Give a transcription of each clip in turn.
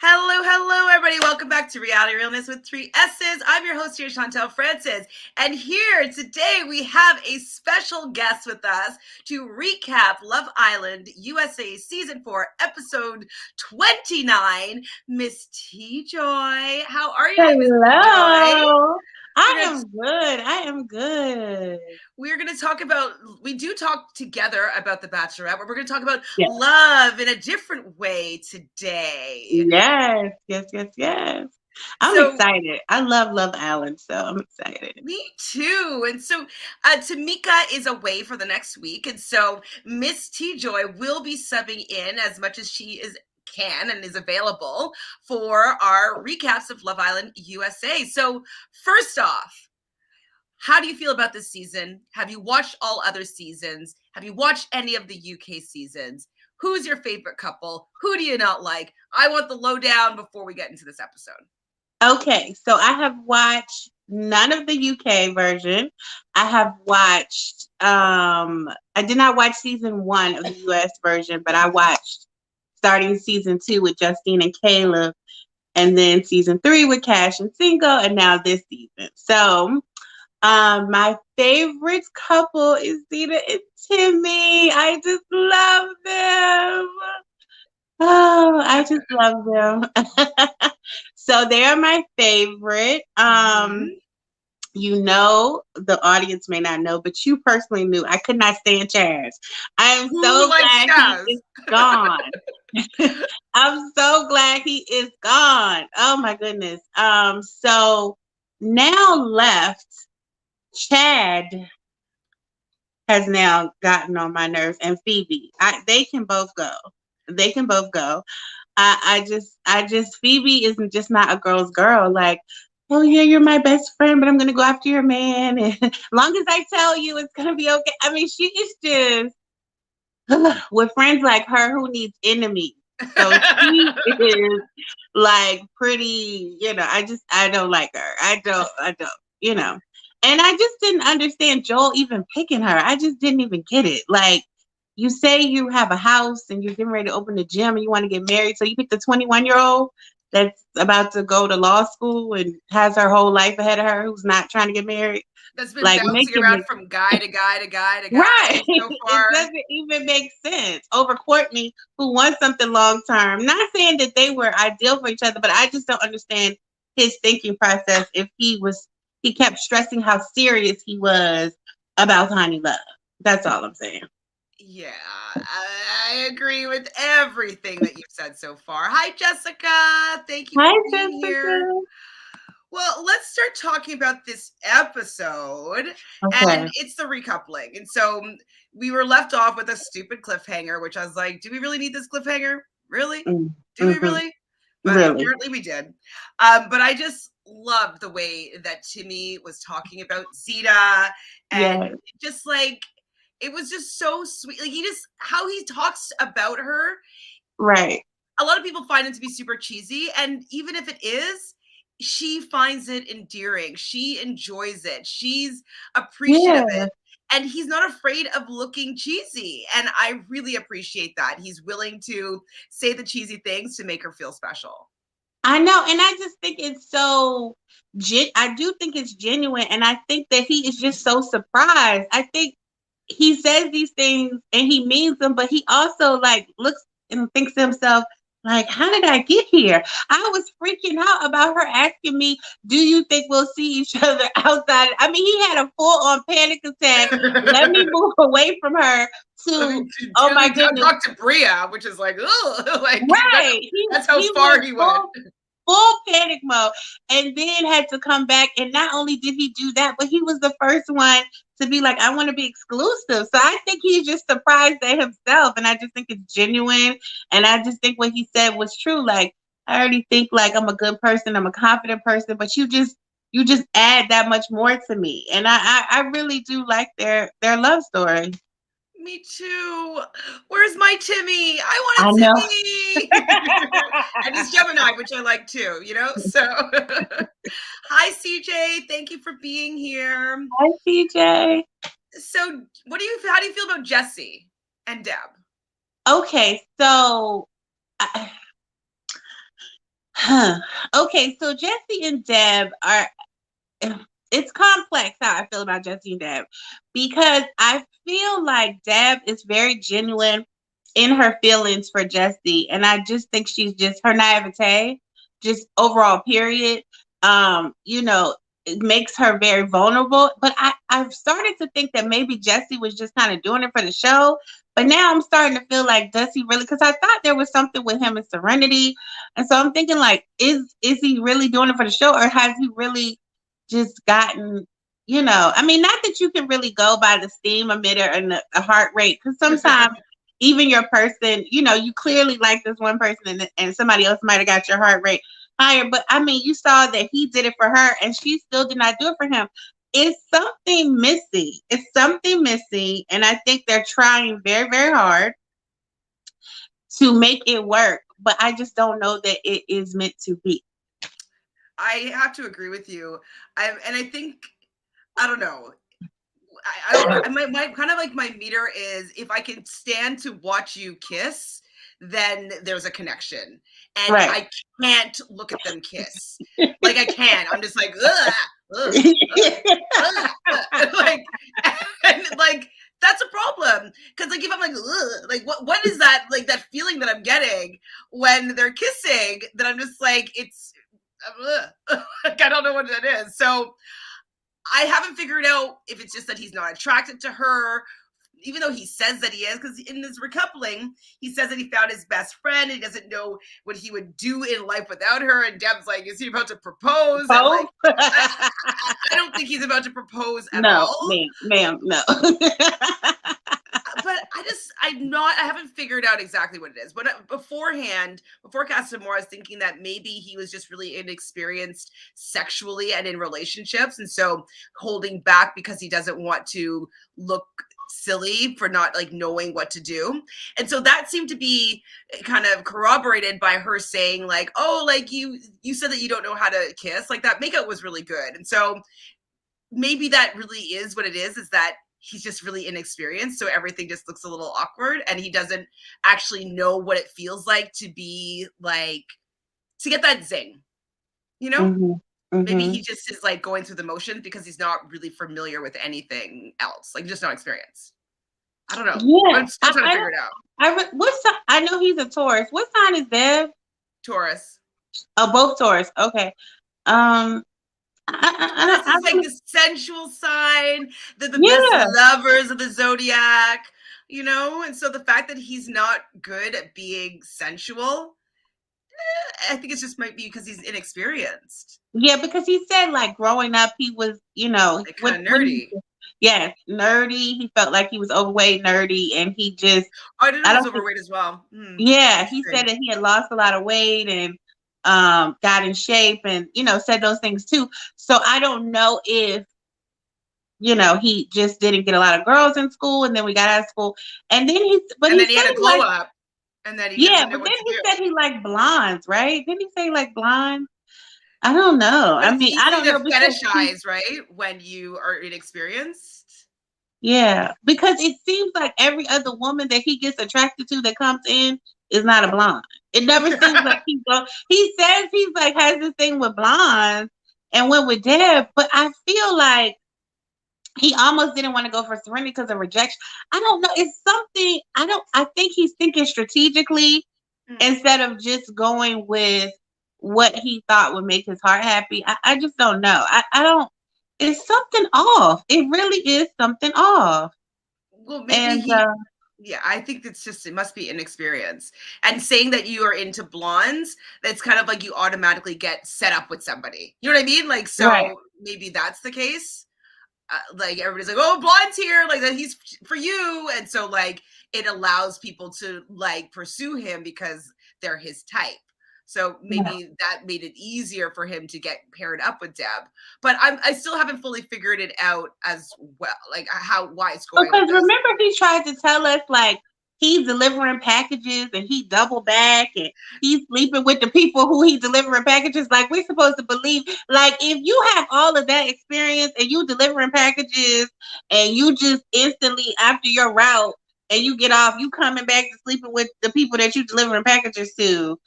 Hello, everybody. Welcome back to Realness with three S's. I'm your host here, Francis. And here today we have a special guest with us to recap Love Island USA Season 4, Episode 29, Miss TJoy. How are you, Miss TJoy? Hello. I am good. We're going to talk about, we do talk together about The Bachelorette, but we're going to talk about Yes. love in a different way today. Yes. I'm excited. I love Love Island, so I'm excited. Me too. And so Tamika is away for the next week. And so Miss TJoy will be subbing in as much as she can and is available for our recaps of Love Island USA. So first off, how do you feel about this season? Have you watched all other seasons? Have you watched any of the UK seasons? Who's your favorite couple? Who do you not like? I want the lowdown before we get into this episode. Okay, so I have watched none of the UK version. I have watched, I did not watch season 1 of the US version, but I watched starting season 2 with Justine and Caleb, and then season 3 with Cash and Cinco, and now this season. So my favorite couple is Zeta and Timmy. I just love them. Oh, I just love them. So they are my favorite. You know, the audience may not know, but you personally knew I could not stand Chaz. I am so glad he is gone. I'm so glad he is gone. Oh my goodness. So now left, Chad has now gotten on my nerves, and Phoebe. They can both go. I just Phoebe is just not a girl's girl. Like, oh yeah, you're my best friend, but I'm gonna go after your man. And as long as I tell you, it's gonna be okay. I mean, she is just with friends like her who needs enemies. So she is like pretty, I don't like her. I don't. And I just didn't understand Joel even picking her. I just didn't even get it. Like, you say you have a house and you're getting ready to open a gym and you want to get married. So you pick the 21-year-old that's about to go to law school and has her whole life ahead of her, who's not trying to get married. That's been bouncing around from guy to guy to guy to guy. Right. So far. It doesn't even make sense. Over Courtney, who wants something long term. Not saying that they were ideal for each other, but I just don't understand his thinking process if he kept stressing how serious he was about Honey Love. That's all I'm saying. Yeah, I agree with everything that you've said so far. Hi, Jessica. Thank you for being here. Well, let's start talking about this episode. Okay. And it's the recoupling. And so we were left off with a stupid cliffhanger, which I was like, do we really need this cliffhanger? Really? Do we really? But apparently we did. But I just loved the way that Timmy was talking about Zeta and just like, it was just so sweet. Like how he talks about her. Right. A lot of people find it to be super cheesy. And even if it is, she finds it endearing. She enjoys it. She's appreciative of it. And he's not afraid of looking cheesy. And I really appreciate that. He's willing to say the cheesy things to make her feel special. I know. And I just think it's so, I do think it's genuine. And I think that he is just so surprised. I think he says these things and he means them, but he also like looks and thinks to himself, like, how did I get here? I was freaking out about her asking me, do you think we'll see each other outside? I mean, he had a full-on panic attack. Let me move away from her to, oh my goodness. Talk to Bria, which is like, oh, like, right. That's how far he went. Full panic mode, and then had to come back. And not only did he do that, but he was the first one to be like, I want to be exclusive. So I think he's just surprised at himself. And I just think it's genuine. And I just think what he said was true. Like, I already think like I'm a good person. I'm a confident person, but you just add that much more to me. And I really do like their love story. Me too. Where's my Timmy? I want a Timmy. And he's Gemini, which I like too, So hi CJ. Thank you for being here. Hi CJ. So how do you feel about Jesse and Deb? Okay, so Okay, so Jesse and Deb are, it's complex how I feel about Jesse and Deb, because I feel like Deb is very genuine in her feelings for Jesse, and I just think she's just her naivete, just overall period. You know, it makes her very vulnerable. But I've started to think that maybe Jesse was just kind of doing it for the show. But now I'm starting to feel like, does he really? Because I thought there was something with him and Serenity, and so I'm thinking like, is he really doing it for the show, or has he really just gotten, you know, I mean, not that you can really go by the steam emitter and the heart rate, because sometimes even your person, you know, you clearly like this one person, and somebody else might have got your heart rate higher. But I mean, you saw that he did it for her and she still did not do it for him. It's something missing. It's something missing. And I think they're trying very, very hard to make it work. But I just don't know that it is meant to be. I have to agree with you. And I think, I don't know. I my kind of like my meter is, if I can stand to watch you kiss, then there's a connection. And Right. I can't look at them kiss. Like I can't. I'm just like, ugh, ugh, ugh, ugh. Like, and like that's a problem. Because like if I'm like, ugh, like what is that, like that feeling that I'm getting when they're kissing, that I'm just like, it's like, I don't know what that is. So I haven't figured out if it's just that he's not attracted to her, even though he says that he is, because in this recoupling, he says that he found his best friend. And he doesn't know what he would do in life without her. And Deb's like, is he about to propose? And like, I don't think he's about to propose at all. Ma'am, no. But I haven't figured out exactly what it is. But beforehand, before Casa Amor, I was thinking that maybe he was just really inexperienced sexually and in relationships. And so holding back because he doesn't want to look silly for not like knowing what to do. And so that seemed to be kind of corroborated by her saying like, oh, like you said that you don't know how to kiss. Like that makeup was really good. And so maybe that really is what it is that he's just really inexperienced, so everything just looks a little awkward, and he doesn't actually know what it feels like to be like, to get that zing, you know? Maybe he just is like going through the motions because he's not really familiar with anything else, like just not experienced. I don't know. Yeah, I'm still trying to figure it out. I know he's a Taurus. What sign is Deb? Taurus. Oh, both Taurus. Okay. Taurus is like the sensual sign. They're the best lovers of the zodiac, you know? And so the fact that he's not good at being sensual, I think it's just might be because he's inexperienced. Yeah, because he said like growing up, he was, you know, like kind of nerdy. Yes, nerdy. He felt like he was overweight, nerdy, and he just. Oh, I didn't know he was overweight as well. Yeah, he said that he had lost a lot of weight and got in shape, and you know, said those things too. So I don't know if, you know, he just didn't get a lot of girls in school, and then we got out of school, and then he had a glow up, and then he but then he said he liked blondes, right? Didn't he say like blondes? I don't know. But I mean, I don't know. Fetishize, right? When you are inexperienced. Yeah, because it seems like every other woman that he gets attracted to that comes in is not a blonde. It never seems like he says he's like has this thing with blondes and went with Deb, but I feel like he almost didn't want to go for Serenity because of rejection. I don't know. It's something I think he's thinking strategically instead of just going with what he thought would make his heart happy. I just don't know. I don't. It's something off. It really is something off. Well, maybe yeah, I think it's just, it must be inexperience. And saying that you are into blondes, that's kind of like you automatically get set up with somebody. You know what I mean? Like, so maybe that's the case. Like everybody's like, oh, blonde's here, like that he's for you. And so like it allows people to like pursue him because they're his type. So maybe that made it easier for him to get paired up with Deb. But I still haven't fully figured it out as well, like why it's going. Because remember, he tried to tell us like he's delivering packages and he double back and he's sleeping with the people who he's delivering packages. Like we're supposed to believe, like if you have all of that experience and you delivering packages and you just instantly after your route and you get off, you coming back to sleeping with the people that you delivering packages to.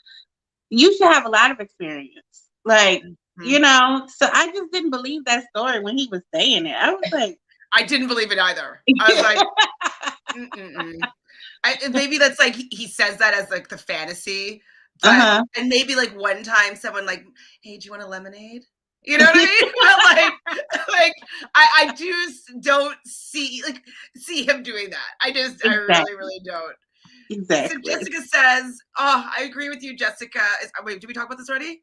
you should have a lot of experience. Like, Mm-hmm. So I just didn't believe that story when he was saying it. I was like, I didn't believe it either. I was like, maybe that's like he says that as like the fantasy, but and maybe like one time someone like, hey, do you want a lemonade? You know what I mean? But like I don't see him doing that. I really don't. Exactly. So Jessica says, oh, I agree with you, Jessica. Wait, did we talk about this already?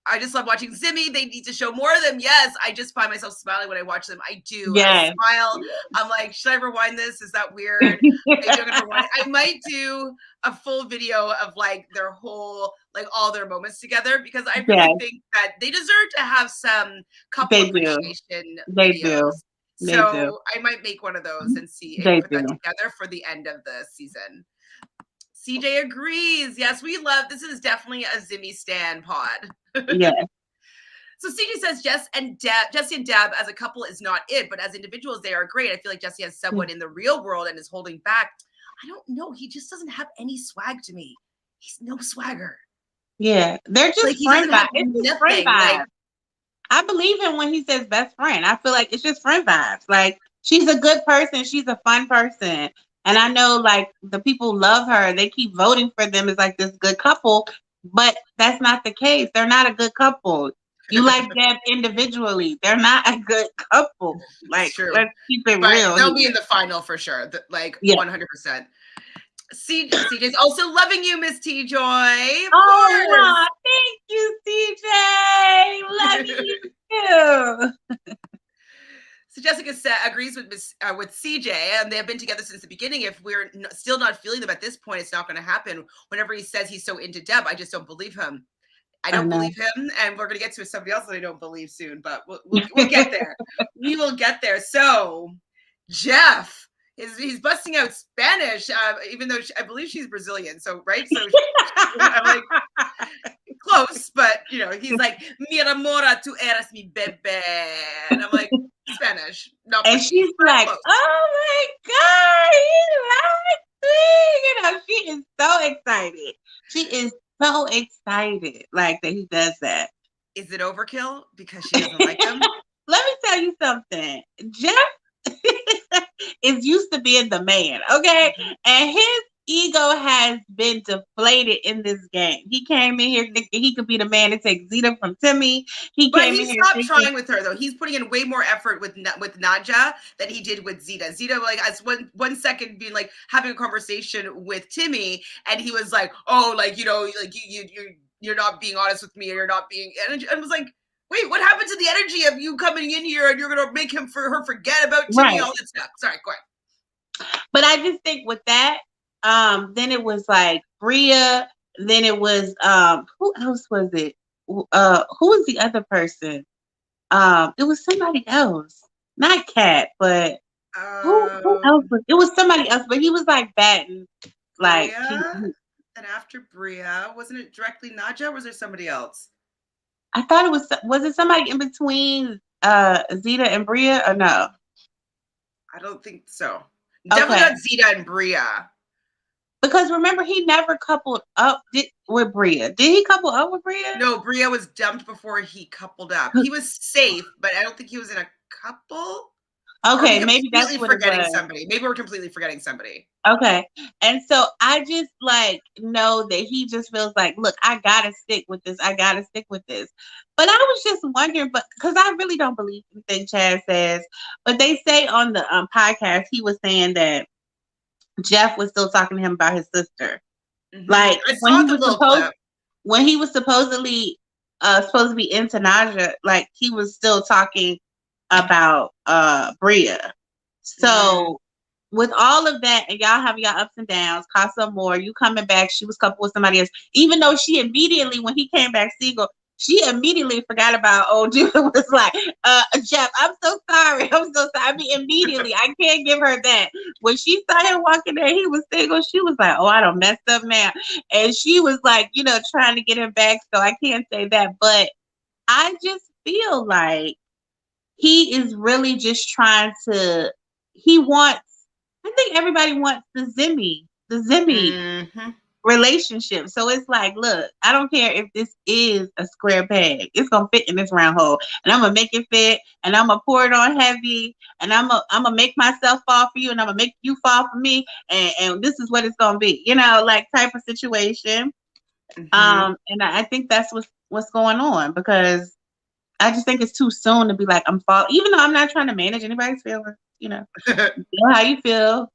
I just love watching Zimmy. They need to show more of them. Yes, I just find myself smiling when I watch them. I do. Yes. I smile. I'm like, should I rewind this? Is that weird? Maybe I'm gonna rewind it. I might do a full video of like their whole, like all their moments together, because I really think that they deserve to have some couple appreciation videos. So I might make one of those and see and put that together for the end of the season. CJ agrees. Yes, we love, this is definitely a Zimmy Stan pod. Yeah. So CJ says Jesse and Deb as a couple is not it, but as individuals, they are great. I feel like Jesse has someone in the real world and is holding back. I don't know. He just doesn't have any swag to me. He's no swagger. Yeah. They're just like, friend vibes. It's just friend vibes. Like, I believe him when he says best friend. I feel like it's just friend vibes. Like, she's a good person. She's a fun person. And I know, like, the people love her. They keep voting for them as, like, this good couple. But that's not the case. They're not a good couple. You like them individually. They're not a good couple. Like, let's keep it real. They'll be in the final for sure. Like, 100%. CJ's also loving you, Miss TJoy. Oh, thank you, CJ. Love you too. So Jessica agrees with CJ, and they have been together since the beginning. If we're still not feeling them at this point, it's not going to happen. Whenever he says he's so into Deb, I just don't believe him. I don't believe him, and we're going to get to somebody else that I don't believe soon, but we'll get there. We will get there. So Jeff, he's busting out Spanish, even though I believe she's Brazilian. So, right? So I'm like, close, but, he's like, mi amora, tú eres mi bebé. And I'm like, Spanish. Not and she's like, close. Oh my God, he likes me. She is so excited. She is so excited, like, that he does that. Is it overkill because she doesn't like him? Let me tell you something. Jeff is used to being the man, okay? And his ego has been deflated in this game. He came in here thinking he could be the man to take Zeta from Timmy. He stopped trying with her, though. He's putting in way more effort with Nadja than he did with Zeta. Zeta, like, as one second being like having a conversation with Timmy, and he was like, "Oh, like, like you're not being honest with me, or you're not being," and I was like, wait, what happened to the energy of you coming in here and you're going to make her forget about Timmy, all that stuff? Sorry, go ahead. But I just think with that, then it was like Bria. Then it was, who else was it? Who was the other person? It was somebody else. Not Kat, but who else was it? Was somebody else, but he was like batting. Like, and after Bria, wasn't it directly Nadja, or was there somebody else? I thought was it somebody in between Zeta and Bria, or no? I don't think so. Definitely not Zeta and Bria. Because remember, he never coupled up with Bria. Did he couple up with Bria? No, Bria was dumped before he coupled up. He was safe, but I don't think he was in a couple. Okay, maybe that's what forgetting somebody. Maybe we're completely forgetting somebody. Okay. And so I just know that he just feels like, look, I gotta stick with this. I gotta stick with this. But I was just wondering, because I really don't believe anything Chad says, but they say on the podcast, he was saying that Jeff was still talking to him about his sister. Mm-hmm. Like when he was supposedly supposed to be into Naja, like he was still talking about Bria. So with all of that, and y'all have y'all ups and downs, Casa Moore, you coming back, she was coupled with somebody else, even though she immediately, when he came back single, she immediately forgot about old dude. Was like, Jeff, I'm so sorry. I mean, immediately, I can't give her that. When she saw him walking there, he was single, she was like, oh, I done messed up now. And she was like, trying to get him back, so I can't say that. But I just feel like he is really just trying to, I think everybody wants the Zimmy. Mm-hmm. relationship. So it's like, look, I don't care if this is a square peg. It's gonna fit in this round hole. And I'm gonna make it fit and I'm gonna pour it on heavy and I'm gonna make myself fall for you and I'm gonna make you fall for me and this is what it's gonna be, like type of situation. Mm-hmm. And I think that's what's going on because I just think it's too soon to be like I'm fall even though I'm not trying to manage anybody's feelings, feel how you feel.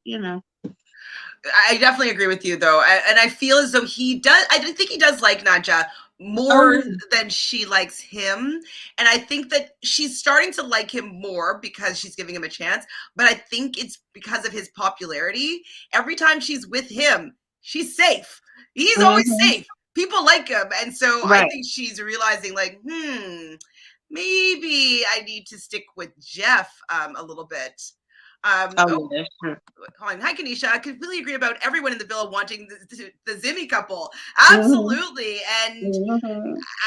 I definitely agree with you, though. And I feel as though he does, I think he does like Nadja more than she likes him. And I think that she's starting to like him more because she's giving him a chance. But I think it's because of his popularity. Every time she's with him, she's safe. He's always safe. People like him. And so I think she's realizing, like, maybe I need to stick with Jeff a little bit. Yeah, sure. Hi, Kanisha. I completely agree about everyone in the villa wanting the Zimmy couple. Absolutely. And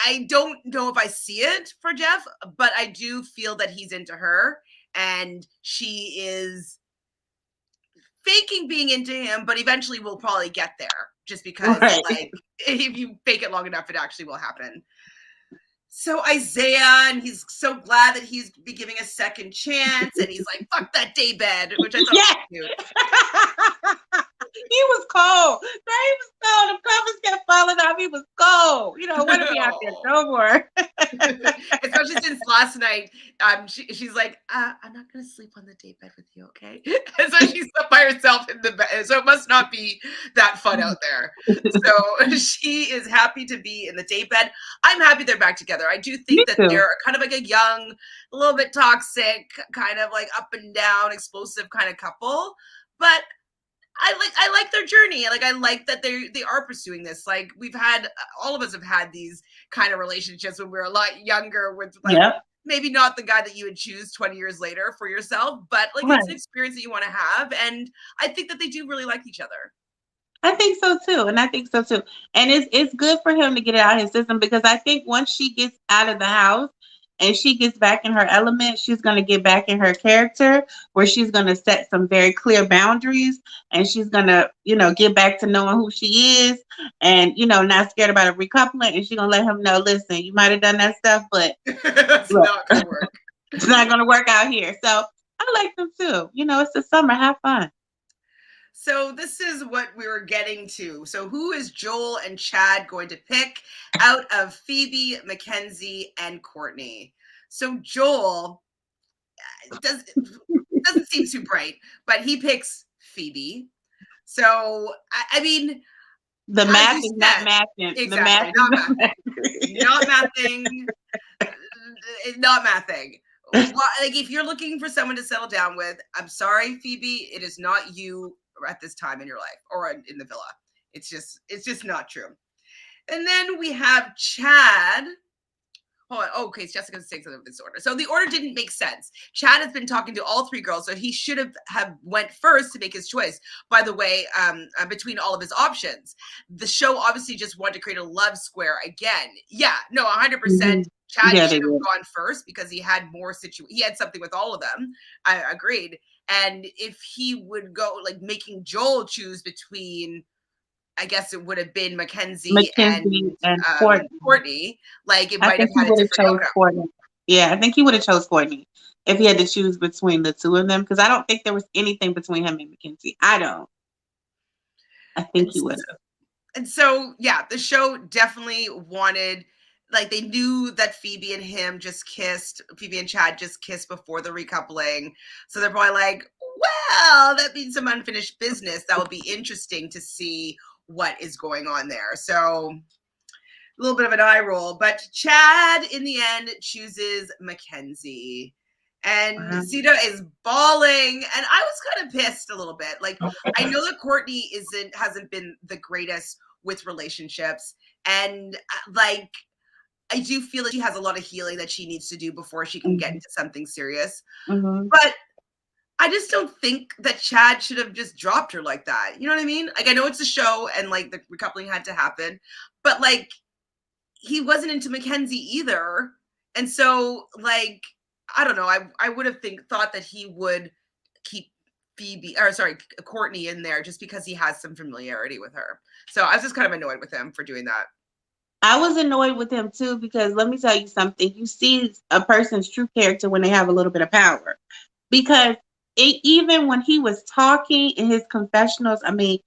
I don't know if I see it for Jeff, but I do feel that he's into her and she is faking being into him, but eventually we'll probably get there just because, like, if you fake it long enough, it actually will happen. So Isaiah, and he's so glad that he's be giving a second chance, and he's like, "Fuck that day bed," which I thought was cute. He was cold. He was cold. The covers kept falling off. He was cold. What if he out there no more? Especially since last night, she's like, "I'm not gonna sleep on the day bed with you, okay?" And so she slept by herself in the bed. So it must not be that fun out there. So she is happy to be in the day bed. I'm happy they're back together. I do think that they're kind of like a young, a little bit toxic, kind of like up and down, explosive kind of couple. But I like their journey. Like I like that they are pursuing this. Like all of us have had these kind of relationships when we were a lot younger with like maybe not the guy that you would choose 20 years later for yourself, but like it's an experience that you want to have. And I think that they do really like each other. I think so too. And it's good for him to get it out of his system because I think once she gets out of the house and she gets back in her element, she's going to get back in her character where she's going to set some very clear boundaries and she's going to, get back to knowing who she is and, not scared about a recoupling. And she's going to let him know, listen, you might have done that stuff, but it's not going to work. It's not going to work out here. So I like them too. It's the summer. Have fun. So this is what we were getting to. So who is Joel and Chad going to pick out of Phoebe, Mckenzie, and Courtney? So Joel doesn't seem too bright, but he picks Phoebe. So I mean, the math is not mathing. Exactly, not mathing. Not mathing. Like if you're looking for someone to settle down with, I'm sorry, Phoebe, it is not you at this time in your life or in the villa. It's just not true. And then we have Chad. Hold on. Okay, so Jessica's saying something of this order. So the order didn't make sense. Chad has been talking to all three girls, so he should have went first to make his choice. By the way, between all of his options, the show obviously just wanted to create a love square again. Yeah, no, 100%. Chad should have gone first because he had more he had something with all of them. I agreed. And if he would go like making Joel choose between, I guess it would have been Mckenzie and Courtney. Like it might have had a different outcome. Courtney. Yeah, I think he would have chose Courtney if he had to choose between the two of them because I don't think there was anything between him and Mckenzie. I think he would have. And so, yeah, the show definitely wanted, like they knew that Phoebe and Chad just kissed before the recoupling. So they're probably like, well, that means some unfinished business. That would be interesting to see what is going on there. So a little bit of an eye roll, but Chad in the end chooses Mckenzie. And Zita is bawling, and I was kind of pissed a little bit. Like, I know that Courtney hasn't been the greatest with relationships, and like, I do feel that she has a lot of healing that she needs to do before she can get into something serious. But I just don't think that Chad should have just dropped her like that. You know what I mean? Like, I know it's a show, and like the recoupling had to happen, but like, he wasn't into Mckenzie either, and so like. I don't know. I would have thought that he would keep Courtney in there just because he has some familiarity with her. So I was just kind of annoyed with him for doing that. I was annoyed with him too, because let me tell you something. You see a person's true character when they have a little bit of power. Because even when he was talking in his confessionals, I mean,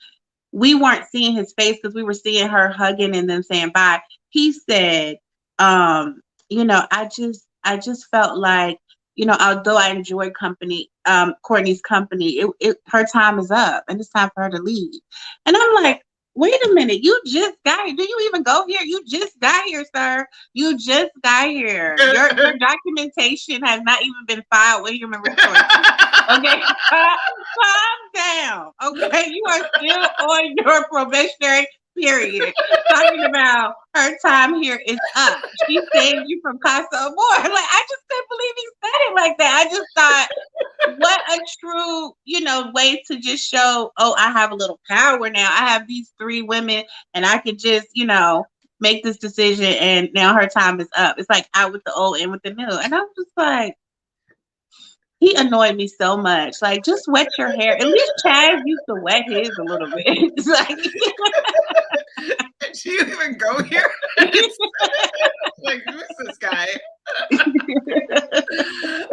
we weren't seeing his face because we were seeing her hugging and then saying bye. He said, I just felt like, although I enjoyed Courtney's company, her time is up and it's time for her to leave. And I'm like, wait a minute, you just got here. Do you even go here? You just got here, sir. You just got here. Your documentation has not even been filed with Human Resources. Okay, calm down. Okay, you are still on your probationary period. Talking about her time here is up. She saved you from Casa Amor. Like, I just couldn't believe he said it like that. I just thought, what a true, way to just show, oh, I have a little power now. I have these 3 women and I could just, make this decision and now her time is up. It's like out with the old, in with the new. And I'm just like, he annoyed me so much. Like, just wet your hair. At least Chaz used to wet his a little bit. It's like, did you even go here? Like, who's this guy?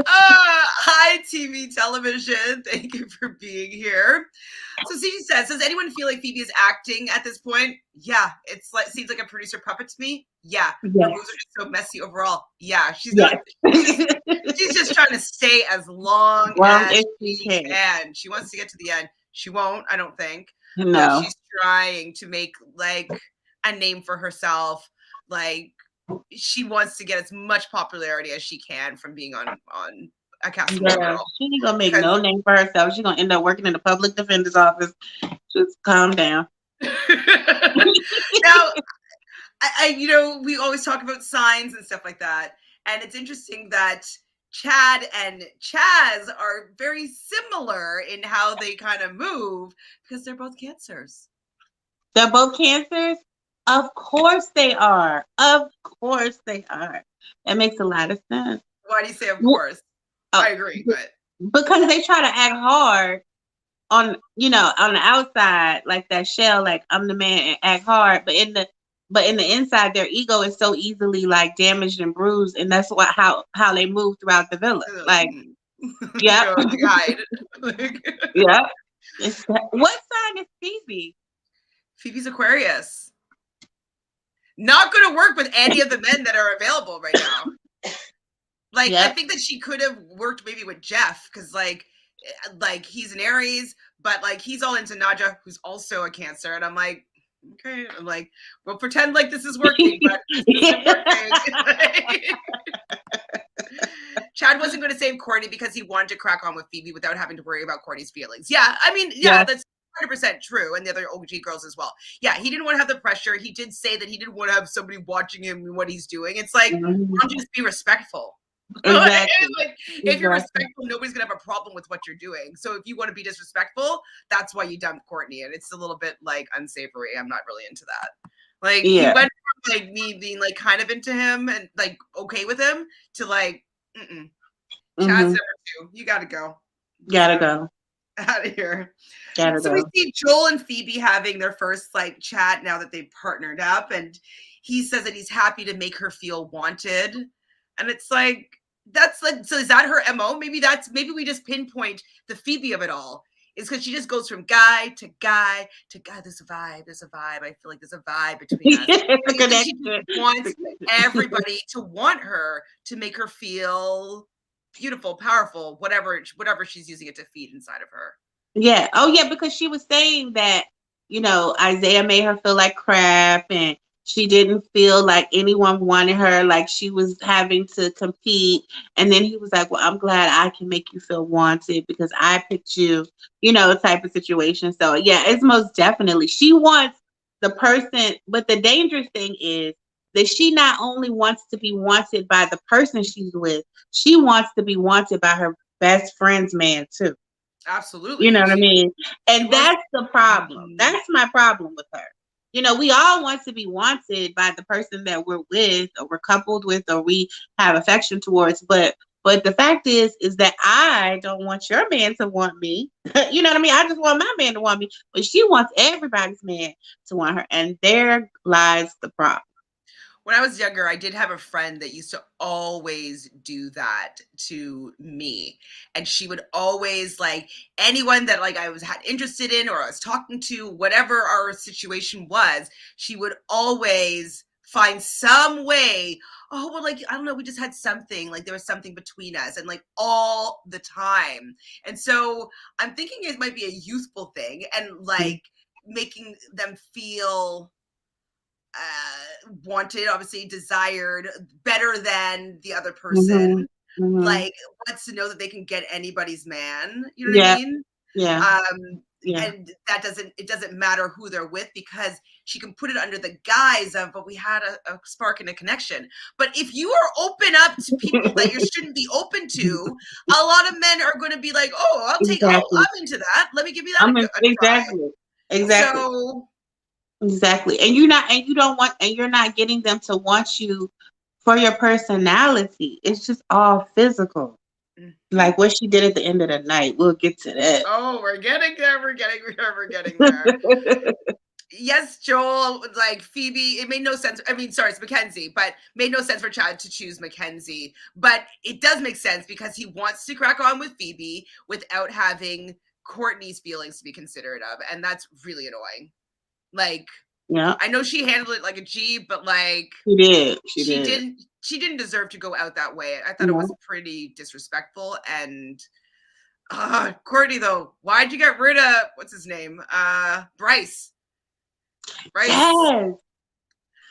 Hi, TV television. Thank you for being here. So CJ says, does anyone feel like Phoebe is acting at this point? Yeah, seems like a producer puppet to me. Yeah, her moves are just so messy overall. Yeah, she's not. She's just trying to stay as long as she can. She wants to get to the end. She won't, I don't think. No, but she's trying to make like a name for herself. Like, she wants to get as much popularity as she can from being on a cast. Yeah, she ain't gonna make no name for herself. She's gonna end up working in the public defender's office. Just calm down. Now, we always talk about signs and stuff like that, and it's interesting that Chad and Chaz are very similar in how they kind of move because they're both Cancers. They're both Cancers? Of course they are. Of course they are. That makes a lot of sense. Why do you say of course? I agree, but because they try to act hard on the outside, like that shell, like I'm the man, and act hard, but in the inside, their ego is so easily like damaged and bruised, and that's how they move throughout the villa. Like, yeah, yeah. What sign is Phoebe? Phoebe's Aquarius. Not going to work with any of the men that are available right now. Like, I think that she could have worked maybe with Jeff because, like he's an Aries, but like he's all into Nadja, who's also a Cancer, and I'm like, okay, I'm like, we'll pretend like this is working, but this isn't working. Chad wasn't going to save Courtney because he wanted to crack on with Phoebe without having to worry about Courtney's feelings. Yeah, I mean, that's 100% true, and the other OG girls as well. Yeah, he didn't want to have the pressure. He did say that he didn't want to have somebody watching him and what he's doing. It's like, just be respectful. Exactly. Like, if you're respectful, nobody's gonna have a problem with what you're doing. So if you want to be disrespectful, that's why you dumped Courtney, and it's a little bit like unsavory. I'm not really into that. Like, he went from like me being like kind of into him and like okay with him to like, Chad's number 2. You gotta go. Gotta go. Out of here. So we see Joel and Phoebe having their first like chat now that they've partnered up, and he says that he's happy to make her feel wanted. And it's like, that's like, so is that her MO? Maybe we just pinpoint the Phoebe of it all. Is because she just goes from guy to guy to guy. There's a vibe. I feel like there's a vibe between us. She wants everybody to want her, to make her feel beautiful, powerful, whatever she's using it to feed inside of her. Yeah. Oh yeah, because she was saying that, Isaiah made her feel like crap, and she didn't feel like anyone wanted her, like she was having to compete. And then he was like, well, I'm glad I can make you feel wanted because I picked you, type of situation. So yeah, it's most definitely, she wants the person, but the dangerous thing is that she not only wants to be wanted by the person she's with, she wants to be wanted by her best friend's man too. Absolutely. You know what I mean? And that's the problem. That's my problem with her. We all want to be wanted by the person that we're with or we're coupled with or we have affection towards, but But the fact is that I don't want your man to want me. You know what I mean? I just want my man to want me. But she wants everybody's man to want her. And there lies the problem. When I was younger, I did have a friend that used to always do that to me. And she would always, like, anyone that like I was had interested in or I was talking to, whatever our situation was, she would always find some way. Oh, well, like, I don't know, we just had something, like there was something between us, and like all the time. And so I'm thinking it might be a youthful thing, and like making them feel wanted, obviously desired, better than the other person. Like, wants to know that they can get anybody's man. You know what I mean? Yeah. And it doesn't matter who they're with, because she can put it under the guise of, but we had a spark and a connection. But if you are open up to people that you shouldn't be open to, a lot of men are going to be like, oh, I'm into that. Let me give you that a try. Exactly. So, exactly. And you're not getting them to want you for your personality. It's just all physical. Like what she did at the end of the night. We'll get to that. Oh, we're getting there. We're getting there. Yes, Joel, like Phoebe, it made no sense. I mean, sorry, it's Mckenzie, but made no sense for Chad to choose Mckenzie. But it does make sense because he wants to crack on with Phoebe without having Courtney's feelings to be considerate of. And that's really annoying. Like, yeah, I know she handled it like a G, but like she didn't deserve to go out that way. I thought it was pretty disrespectful. And Courtney, though, why'd you get rid of what's his name? Bryce. Yes.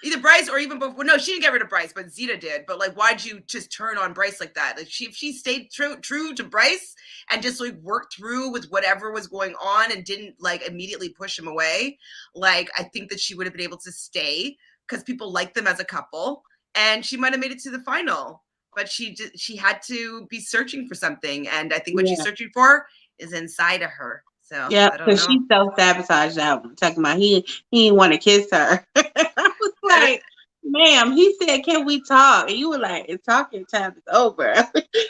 Either Bryce or even before. No, she didn't get rid of Bryce, but Zeta did. But like, why'd you just turn on Bryce like that? Like, if she stayed true to Bryce and just like worked through with whatever was going on and didn't like immediately push him away, like I think that she would have been able to stay because people like them as a couple, and she might have made it to the final. But she had to be searching for something, and I think what she's searching for is inside of her. So yeah, because she self-sabotaged that one, talking about he didn't want to kiss her. I was like, ma'am, he said, can we talk? And you were like, it's talking time is over.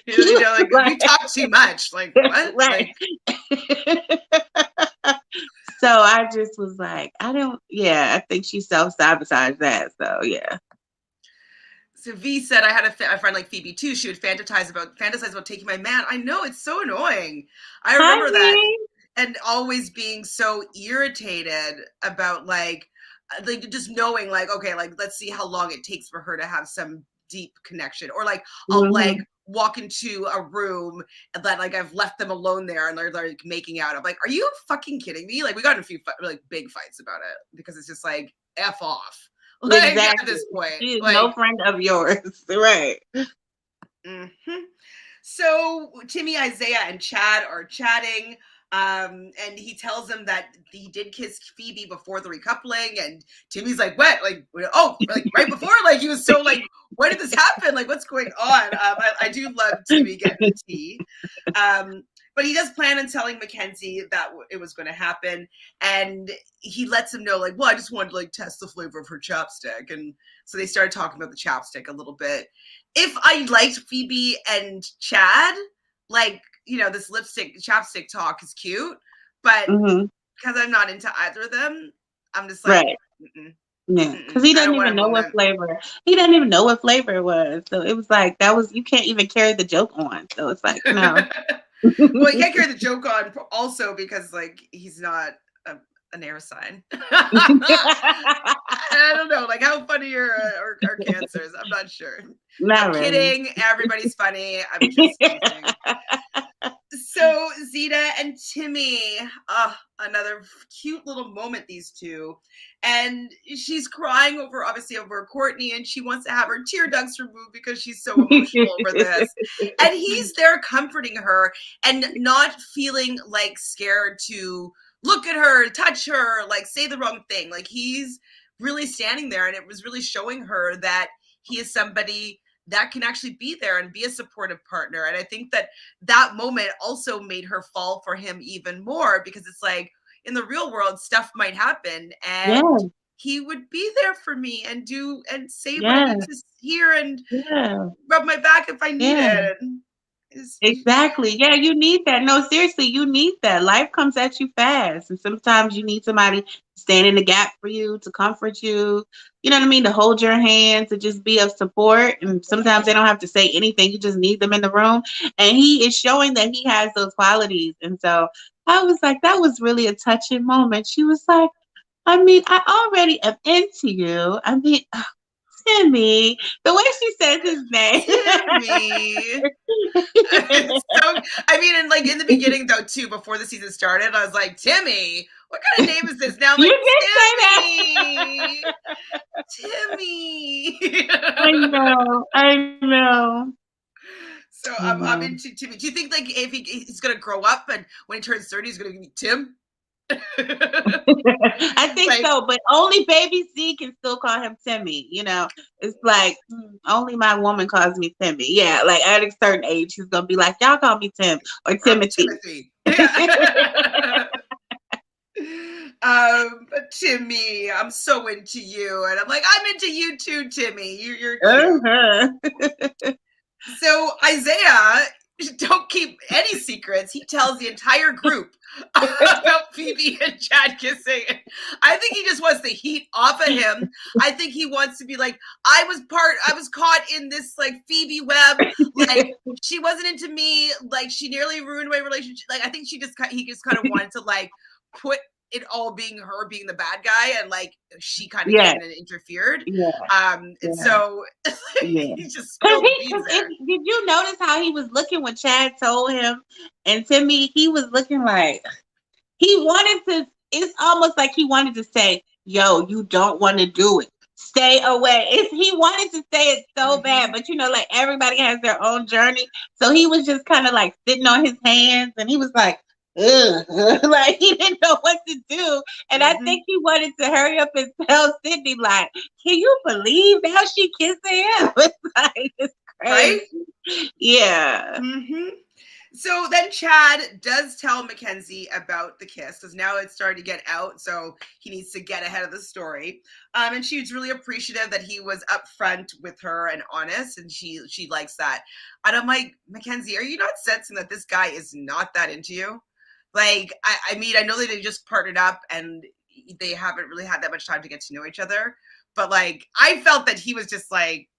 We talk too much. Like, what? Right. So I just was like, I think she self-sabotaged that. So yeah. So V said, I had a friend like Phoebe too. She would fantasize about taking my man. I know, it's so annoying. I remember that. And always being so irritated about like just knowing like, okay, like let's see how long it takes for her to have some deep connection, or like I'll like walk into a room and that like I've left them alone there and they're like making out. I'm like, are you fucking kidding me? Like we got in a few like big fights about it because it's just like F off. Like at this point, she is like, no friend of yours, right? So Timmy, Isaiah, and Chad are chatting. And he tells him that he did kiss Phoebe before the recoupling, and Timmy's like, what? Like, oh, like right before? Like he was so like, when did this happen? Like, what's going on? I do love Timmy getting the tea. But he does plan on telling Mckenzie that it was going to happen, and he lets him know, like, well, I just wanted to like test the flavor of her chapstick, and so they started talking about the chapstick a little bit. If I liked Phoebe and Chad, like, you know, this chapstick talk is cute, but because I'm not into either of them, I'm just like, yeah, because he doesn't even know what flavor. He doesn't even know what flavor it was, so it was like you can't even carry the joke on. So it's like, no. Well, you can't carry the joke on also because like he's not an air sign. I don't know, like how funny are cancers? I'm not sure. I'm kidding. Everybody's funny. I'm just kidding. So Zeta and Timmy, another cute little moment, these two. And she's crying over Courtney, and she wants to have her tear ducts removed because she's so emotional over this. And he's there comforting her and not feeling like scared to look at her, touch her, like say the wrong thing. Like he's really standing there, and it was really showing her that he is somebody that can actually be there and be a supportive partner. And I think that moment also made her fall for him even more, because it's like in the real world, stuff might happen and he would be there for me and say what I need to hear and rub my back if I need it. Exactly. Yeah, you need that. No, seriously, you need that. Life comes at you fast. And sometimes you need somebody to stand in the gap for you, to comfort you, you know what I mean? To hold your hand, to just be of support. And sometimes they don't have to say anything. You just need them in the room. And he is showing that he has those qualities. And so I was like, that was really a touching moment. She was like, I mean, I already am into you. I mean, Timmy, the way she says his name. Timmy. So, I mean, and like in the beginning though, too, before the season started, I was like, Timmy, what kind of name is this? Now I'm You like, did say that. Timmy. I know. So I'm into Timmy. Do you think like if he's gonna grow up and when he turns 30, he's gonna be Tim? I think like, so, but only baby Z can still call him Timmy. You know, it's like only my woman calls me Timmy. Yeah, like at a certain age, he's gonna be like, y'all call me Tim or Timothy. Timothy. Yeah. But Timmy, I'm so into you, and I'm like, I'm into you too, Timmy. You're cute. So Isaiah don't keep any secrets. He tells the entire group about Phoebe and Chad kissing. I think he just wants the heat off of him. I think he wants to be like, I was caught in this like Phoebe web. Like she wasn't into me. Like she nearly ruined my relationship. Like I think he just kind of wanted to like put it all being her being the bad guy, and like she kind of came in and interfered. And so he just spilled the beans there. Did you notice how he was looking when Chad told him? And to me, he was looking like he wanted to. It's almost like he wanted to say, "Yo, you don't want to do it. Stay away." He wanted to say it so bad, but you know, like everybody has their own journey. So he was just kind of like sitting on his hands, and he was like, ugh. Like he didn't know what to do. And I think he wanted to hurry up and tell Sydney, like, can you believe how she kissed him? It's crazy. Right? Yeah. So then Chad does tell Mckenzie about the kiss because now it's starting to get out, so he needs to get ahead of the story. And she's really appreciative that he was upfront with her and honest, and she likes that. And I'm like, Mckenzie, are you not sensing that this guy is not that into you? Like, I mean, I know that they just partnered up and they haven't really had that much time to get to know each other, but like, I felt that he was just like,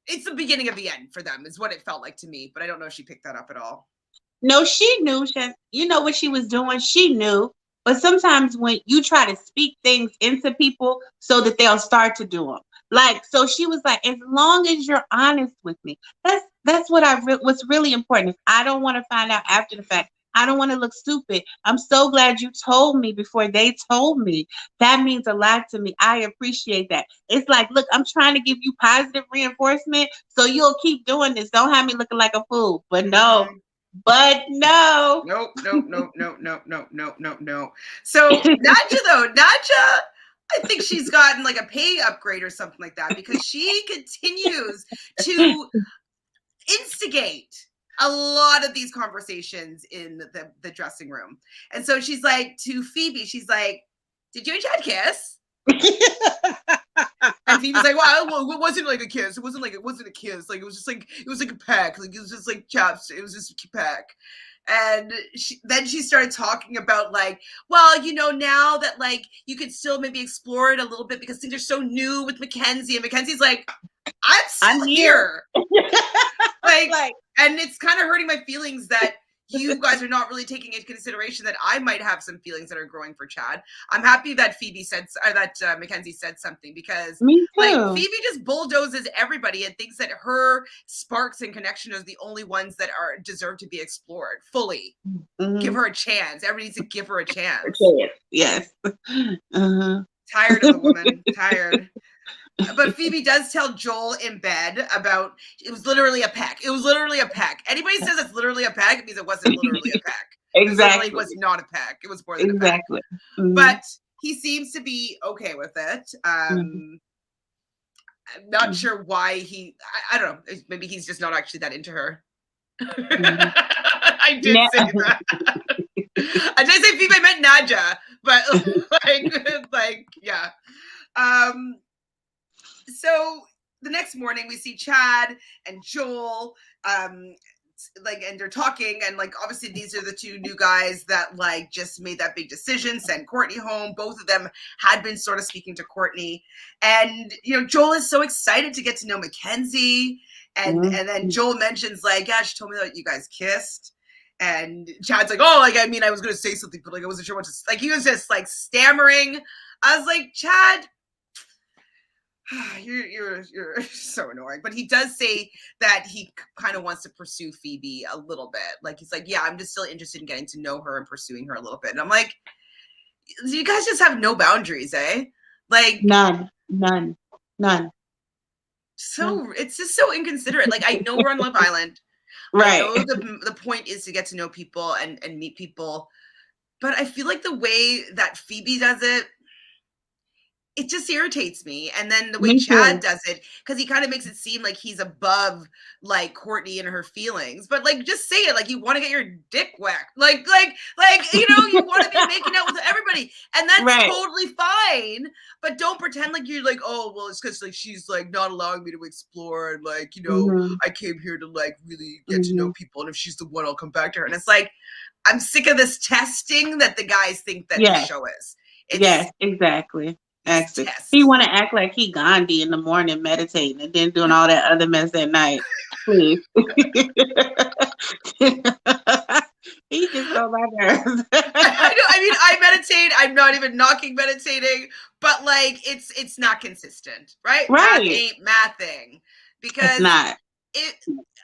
it's the beginning of the end for them, is what it felt like to me. But I don't know if she picked that up at all. No, she knew. You know what she was doing? She knew. But sometimes when you try to speak things into people so that they'll start to do them. Like, so she was like, as long as you're honest with me, that's what what's really important. Is I don't want to find out after the fact. I don't want to look stupid. I'm so glad you told me before they told me. That means a lot to me. I appreciate that. It's like, look, I'm trying to give you positive reinforcement so you'll keep doing this. Don't have me looking like a fool. But no. Nope. So Nadja, I think she's gotten like a pay upgrade or something like that because she continues to instigate a lot of these conversations in the dressing room. And so she's like to Phoebe, she's like, did you and Chad kiss? And Phoebe's like, well, it wasn't like a kiss. It wasn't a kiss. Like, it was like a peck. Like, it was just like chops. It was just a peck. And then she started talking about like, well, you know, now that like you could still maybe explore it a little bit because things are so new with Mckenzie. And Mackenzie's like, I'm still here. like, and it's kind of hurting my feelings that you guys are not really taking into consideration that I might have some feelings that are growing for Chad. I'm happy that Phoebe said, or that Mckenzie said something because like Phoebe just bulldozes everybody and thinks that her sparks and connection is the only ones that deserve to be explored fully. Give her a chance. Everybody needs to give her a chance. Yes. Tired of the woman. Tired. But Phoebe does tell Joel in bed about it was literally a peck. It was literally a peck. Anybody says it's literally a peck, it means it wasn't literally a peck. Exactly. It was not a peck. It was more than a peck. But he seems to be okay with it. I'm not sure why I don't know. Maybe he's just not actually that into her. I did say that. I did say Phoebe, I meant Nadja. But like, yeah. So the next morning we see Chad and Joel. like, and they're talking, and like obviously these are the two new guys that like just made that big decision, send Courtney home. Both of them had been sort of speaking to Courtney, and Joel is so excited to get to know Mckenzie, and then Joel mentions like, yeah, she told me that you guys kissed. And Chad's like, oh, like, I mean, I was going to say something, but like, I wasn't sure what to, like, he was just like stammering. I was like, Chad, you're so annoying. But he does say that he kind of wants to pursue Phoebe a little bit. Like, he's like, yeah, I'm just still interested in getting to know her and pursuing her a little bit. And I'm like, you guys just have no boundaries, eh? Like, none. So it's just so inconsiderate. Like, I know we're on Love Island. Right. I know the point is to get to know people and meet people. But I feel like the way that Phoebe does it just irritates me. And then the way Chad does it, because he kind of makes it seem like he's above like Courtney and her feelings. But like, just say it, like you want to get your dick whacked. Like, you want to be making out with everybody. And that's totally fine. But don't pretend like you're like, oh, well, it's because like she's like not allowing me to explore. And like, I came here to like really get to know people. And if she's the one, I'll come back to her. And it's like, I'm sick of this testing that the guys think that the show is. Yes, exactly. He want to act like he Gandhi in the morning meditating and then doing all that other mess at night. Please. He just go my nerves. I mean, I meditate. I'm not even knocking meditating, but like it's not consistent, right? Math ain't mathing, because it's not.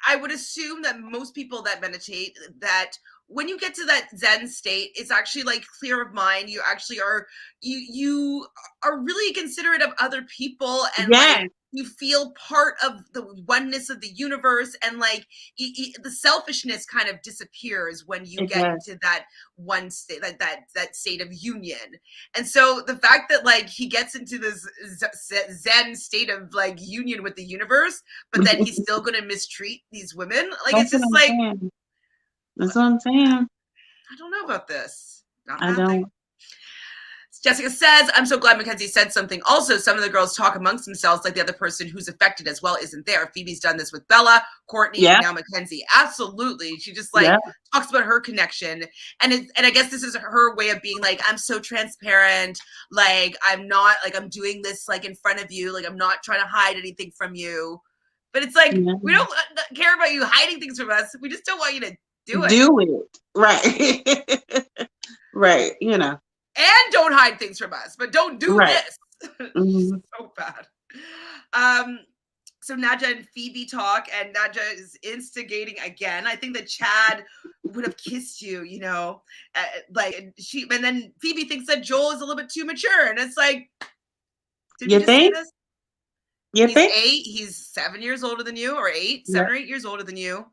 I would assume that most people that meditate, that when you get to that Zen state, it's actually like clear of mind. You actually are, you are really considerate of other people, and like you feel part of the oneness of the universe, and like the selfishness kind of disappears when you get to that one state, like that state of union. And so the fact that like he gets into this Zen state of like union with the universe, but then he's still going to mistreat these women, like it's just like. That's what I'm saying. I don't know about this. I don't. Jessica says, I'm so glad Mckenzie said something. Also, some of the girls talk amongst themselves like the other person who's affected as well isn't there. Phoebe's done this with Bella, Courtney, and now Mckenzie. Absolutely. She just like talks about her connection. And I guess this is her way of being like, I'm so transparent. Like, I'm not, like, I'm doing this like in front of you. Like, I'm not trying to hide anything from you. But it's like, we don't care about you hiding things from us. We just don't want you to do it. Right. Right. And don't hide things from us, but don't do this. So bad. So Nadja and Phoebe talk, and Nadja is instigating again. I think that Chad would have kissed you, and then Phoebe thinks that Joel is a little bit too mature, and it's like, did you just say this? He's 8. He's 7 years older than you, or 7 or 8 years older than you.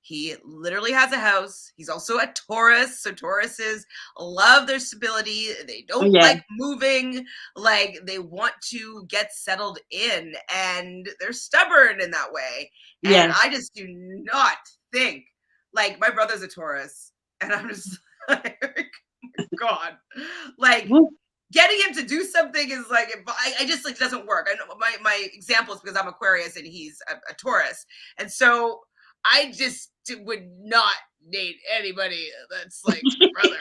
He literally has a house. He's also a Taurus. So Tauruses love their stability. They don't like moving. Like, they want to get settled in, and they're stubborn in that way. And I just do not think, like, my brother's a Taurus, and I'm just like, oh my God. Like, getting him to do something is like, I just like, doesn't work. I know my example is because I'm Aquarius and he's a Taurus. And so I just would not date anybody that's like brother.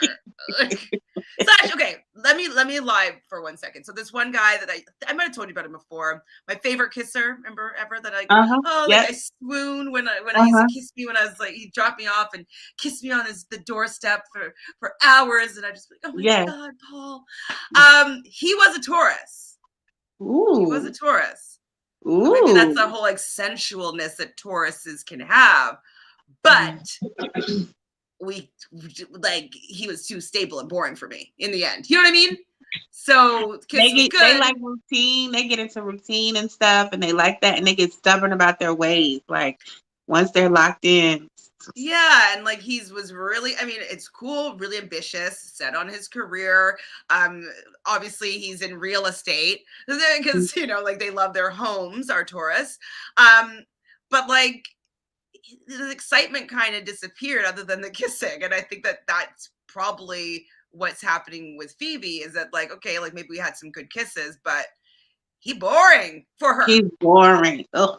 Okay, let me lie for 1 second. So this one guy that I might have told you about him before. My favorite kisser, remember ever, that I swoon when he used to kiss me when I was like, he dropped me off and kissed me on the doorstep for hours, and I just like, oh my God, Paul. He was a Taurus. Ooh. He was a Taurus. So maybe that's the whole like sensualness that Tauruses can have, but he was too stable and boring for me in the end. You know what I mean? So they like routine. They get into routine and stuff, and they like that, and they get stubborn about their ways. Like, once they're locked in. Yeah, and like was really, I mean, it's cool, really ambitious, set on his career. Obviously he's in real estate because like they love their homes, our Taurus. But like the excitement kind of disappeared other than the kissing, and I think that that's probably what's happening with Phoebe, is that like, okay, like maybe we had some good kisses, but he's boring for her. He's boring. Oh.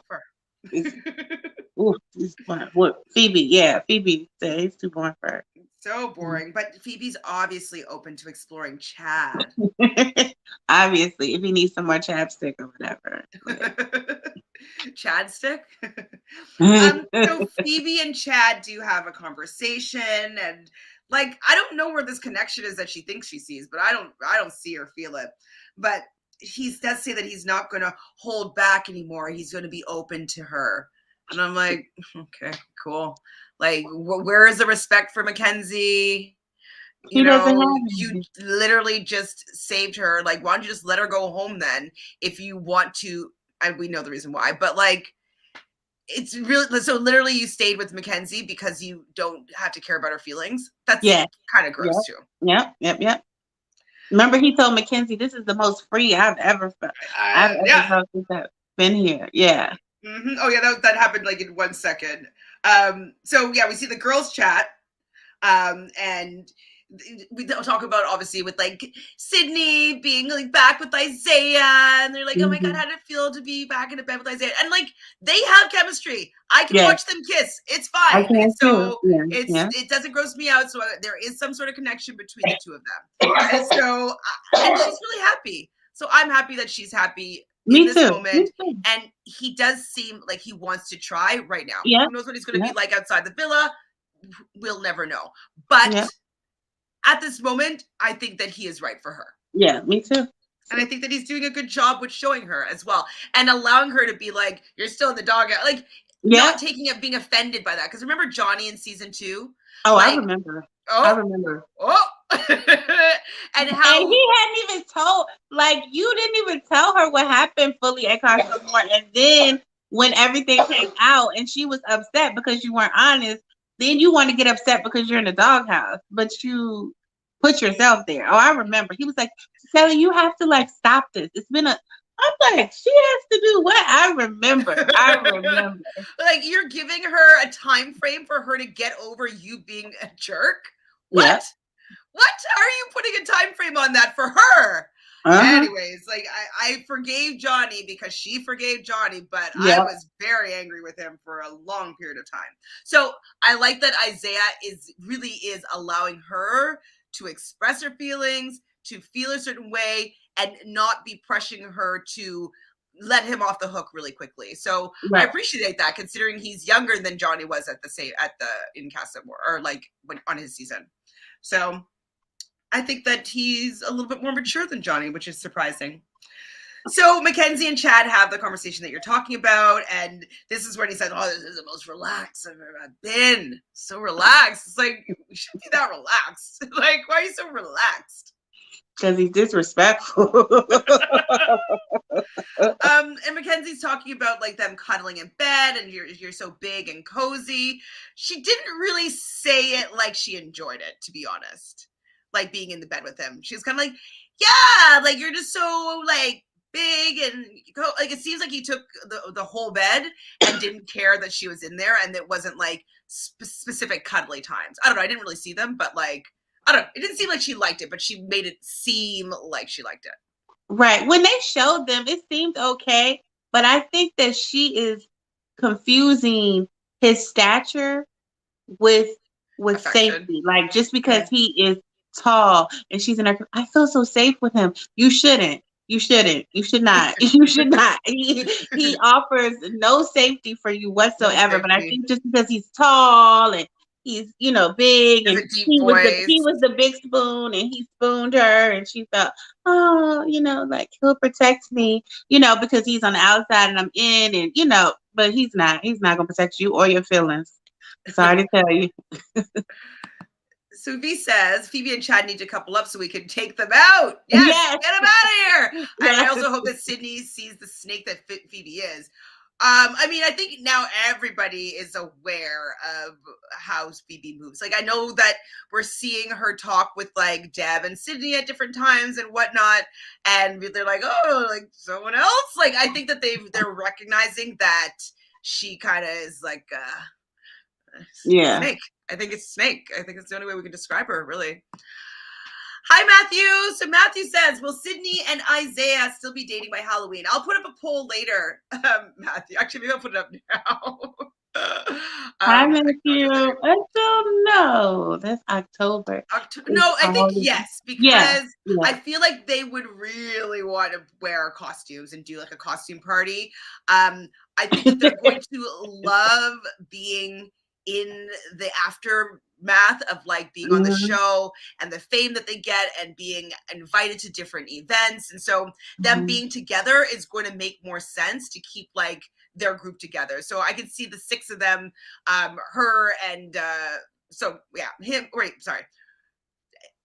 Ooh, what Phoebe? Yeah, Phoebe said he's too boring for her. So boring. But Phoebe's obviously open to exploring Chad. Obviously, if he needs some more chapstick or whatever. Chad stick. So Phoebe and Chad do have a conversation, and like I don't know where this connection is that she thinks she sees, but I don't see or feel it. But he does say that he's not going to hold back anymore. He's going to be open to her, and I'm like, okay, cool. Like, where is the respect for Mckenzie? You know, you literally just saved her. Like, why don't you just let her go home then if you want to? And we know the reason why, but like, it's really so literally you stayed with Mckenzie because you don't have to care about her feelings. That's kind of gross too. Yep. Remember, he told Mckenzie, "This is the most free I've ever felt. Felt since I've been here." Yeah. Mm-hmm. Oh yeah, that happened like in 1 second. So yeah, we see the girls chat, and we don't talk about obviously with like Sydney being like back with Isaiah, and they're like, oh my god, how did it feel to be back in a bed with Isaiah? And like they have chemistry. I can watch them kiss. It's fine. I can so too. it doesn't gross me out. So there is some sort of connection between the two of them. And so and she's really happy. So I'm happy that she's happy in this moment. And he does seem like he wants to try right now. Who knows what he's going to be like outside the villa? We'll never know. But at this moment, I think that he is right for her. Yeah, me too. And I think that he's doing a good job with showing her as well and allowing her to be like, you're still in the doghouse. Like, not taking it, being offended by that. Because remember Johnny in season 2? Oh, like, I remember. I remember. And how. And he hadn't even told, like, you didn't even tell her what happened fully at Casa More. And then when everything came out and she was upset because you weren't honest, then you want to get upset because you're in the doghouse, but you put yourself there. Oh, I remember. He was like, Sally, you have to like stop this. It's been I'm like, she has to do what? I remember. Like, you're giving her a time frame for her to get over you being a jerk? What? Yep. What are you putting a time frame on that for her? Anyways, like I forgave Johnny because she forgave Johnny, but I was very angry with him for a long period of time. So I like that Isaiah really is allowing her to express her feelings, to feel a certain way, and not be pressuring her to let him off the hook really quickly. So I appreciate that, considering he's younger than Johnny was in Casa More, or like on his season. So I think that he's a little bit more mature than Johnny, which is surprising. So Mckenzie and Chad have the conversation that you're talking about, and this is when he said, oh, this is the most relaxed I've ever been. So relaxed. It's like, we shouldn't be that relaxed. Like, why are you so relaxed? Because he's disrespectful. And Mackenzie's talking about like them cuddling in bed and you're so big and cozy. She didn't really say it like she enjoyed it, to be honest. Like being in the bed with him. She was kind of like, yeah, like you're just so like big, and like it seems like he took the whole bed and didn't care that she was in there, and it wasn't like specific cuddly times. I don't know. I didn't really see them, but like, I don't know. It didn't seem like she liked it, but she made it seem like she liked it. Right. When they showed them, it seemed okay, but I think that she is confusing his stature with safety. Like, just because he is tall and she's in her, I feel so safe with him. You shouldn't. You shouldn't. You should not. You should not. He offers no safety for you whatsoever. But I think just because he's tall and he's, big, and he was the big spoon, and he spooned her, and she thought, oh, like he'll protect me, because he's on the outside and I'm in, and but he's not gonna protect you or your feelings. Sorry to tell you. So V says Phoebe and Chad need to couple up so we can take them out. Yes. Get them out of here. And I also hope that Sydney sees the snake that Phoebe is. I mean, I think now everybody is aware of how Phoebe moves. Like, I know that we're seeing her talk with like Deb and Sydney at different times and whatnot, and they're like, oh, like someone else. Like, I think that they're recognizing that she kind of is like snake. I think it's snake. I think it's the only way we can describe her, really. Hi, Matthew. So Matthew says, will Sydney and Isaiah still be dating by Halloween? I'll put up a poll later, Matthew. Actually, maybe I'll put it up now. I miss you. I don't know. That's October. No, I think yes, because yeah. I feel like they would really want to wear costumes and do like a costume party. I think that they're going to love being in the aftermath of like being on the show and the fame that they get and being invited to different events. And so them being together is going to make more sense to keep like their group together. So I can see the six of them, her and so yeah,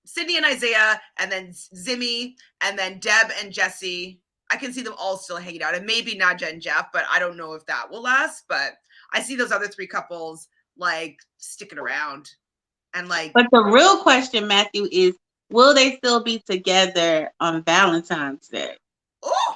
Sydney and Isaiah, and then Zimmy, and then Deb and Jesse. I can see them all still hanging out, and maybe Nadja and Jeff, but I don't know if that will last. But I see those other three couples like sticking around, and like. But the real question, Matthew, is will they still be together on Valentine's Day? Oh,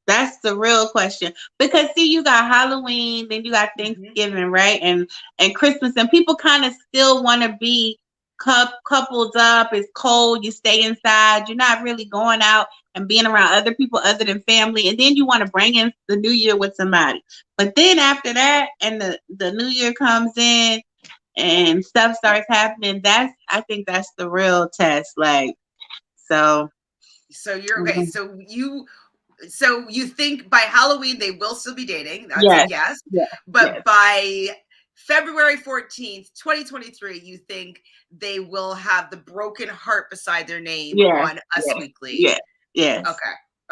that's the real question. Because see, you got Halloween, then you got Thanksgiving, right? And Christmas, and people kind of still want to be coupled up. It's cold, you stay inside, you're not really going out and being around other people other than family, and then you want to bring in the new year with somebody. But then after that, and the new year comes in and stuff starts happening, I think that's the real test. Like, so you're okay. So you think by Halloween they will still be dating? That's a yes. But by February 14th, 2023, you think they will have the broken heart beside their name on Us Weekly? Yes.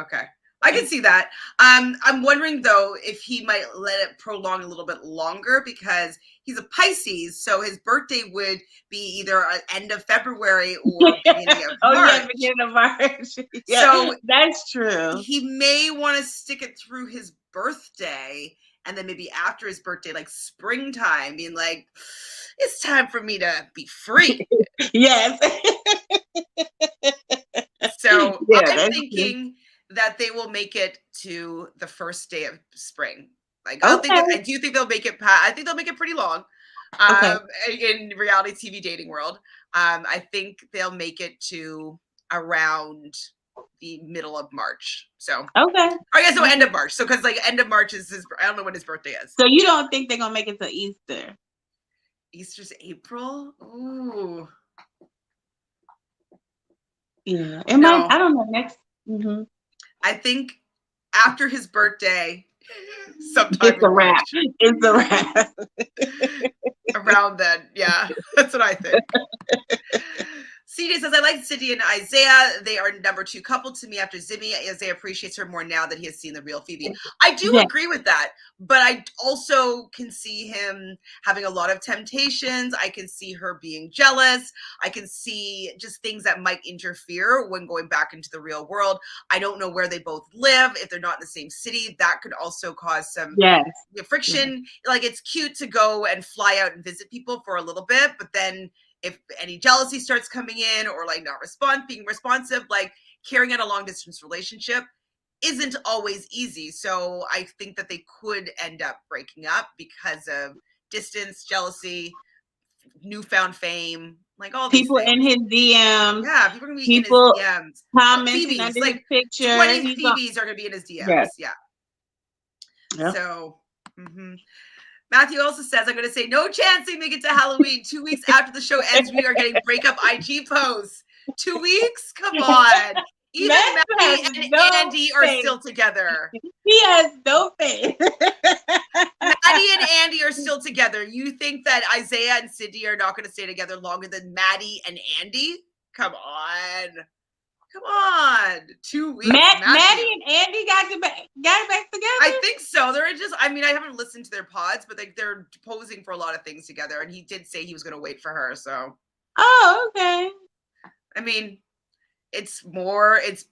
Okay. I can see that. I'm wondering though if he might let it prolong a little bit longer because he's a Pisces, so his birthday would be either end of February or beginning of March. Beginning of March. So that's true. He may want to stick it through his birthday, and then maybe after his birthday, like springtime, being like, it's time for me to be free. Yes. So I'm thinking that they will make it to the first day of spring. Like, I do think they'll make it I think they'll make it pretty long. In reality TV dating world. I think they'll make it to around the middle of March. So I guess so end of March. So because like end of March is I don't know when his birthday is. So you don't think they're gonna make it to Easter? Easter's April? Ooh. Yeah. It might, I don't know. Next. I think after his birthday, sometime it's a wrap. It's a wrap. Around then, yeah, that's what I think. CJ says, I like Sydney and Isaiah. They are number 2 couple to me after Zimmy. Isaiah appreciates her more now that he has seen the real Phoebe. I do agree with that, but I also can see him having a lot of temptations. I can see her being jealous. I can see just things that might interfere when going back into the real world. I don't know where they both live. If they're not in the same city, that could also cause some friction. Like, it's cute to go and fly out and visit people for a little bit, but then if any jealousy starts coming in or like not being responsive, like carrying out a long distance relationship isn't always easy. So I think that they could end up breaking up because of distance, jealousy, newfound fame, like all these people things. in his DMs. Yeah, people are gonna be in his DMs. Commenting under like his picture. 20 Phoebes are gonna be in his DMs. Yeah. So Matthew also says, I'm going to say, no chance they make it to Halloween. 2 weeks after the show ends, we are getting breakup IG posts. 2 weeks? Come on. Even Maddie and Andy are still together. He has no faith. Maddie and Andy are still together. You think that Isaiah and Sydney are not going to stay together longer than Maddie and Andy? Come on. 2 weeks. Maddie and Andy got back together? I think so. They're just, I mean, I haven't listened to their pods, but they're posing for a lot of things together. And he did say he was going to wait for her. So. Oh, okay. I mean, it's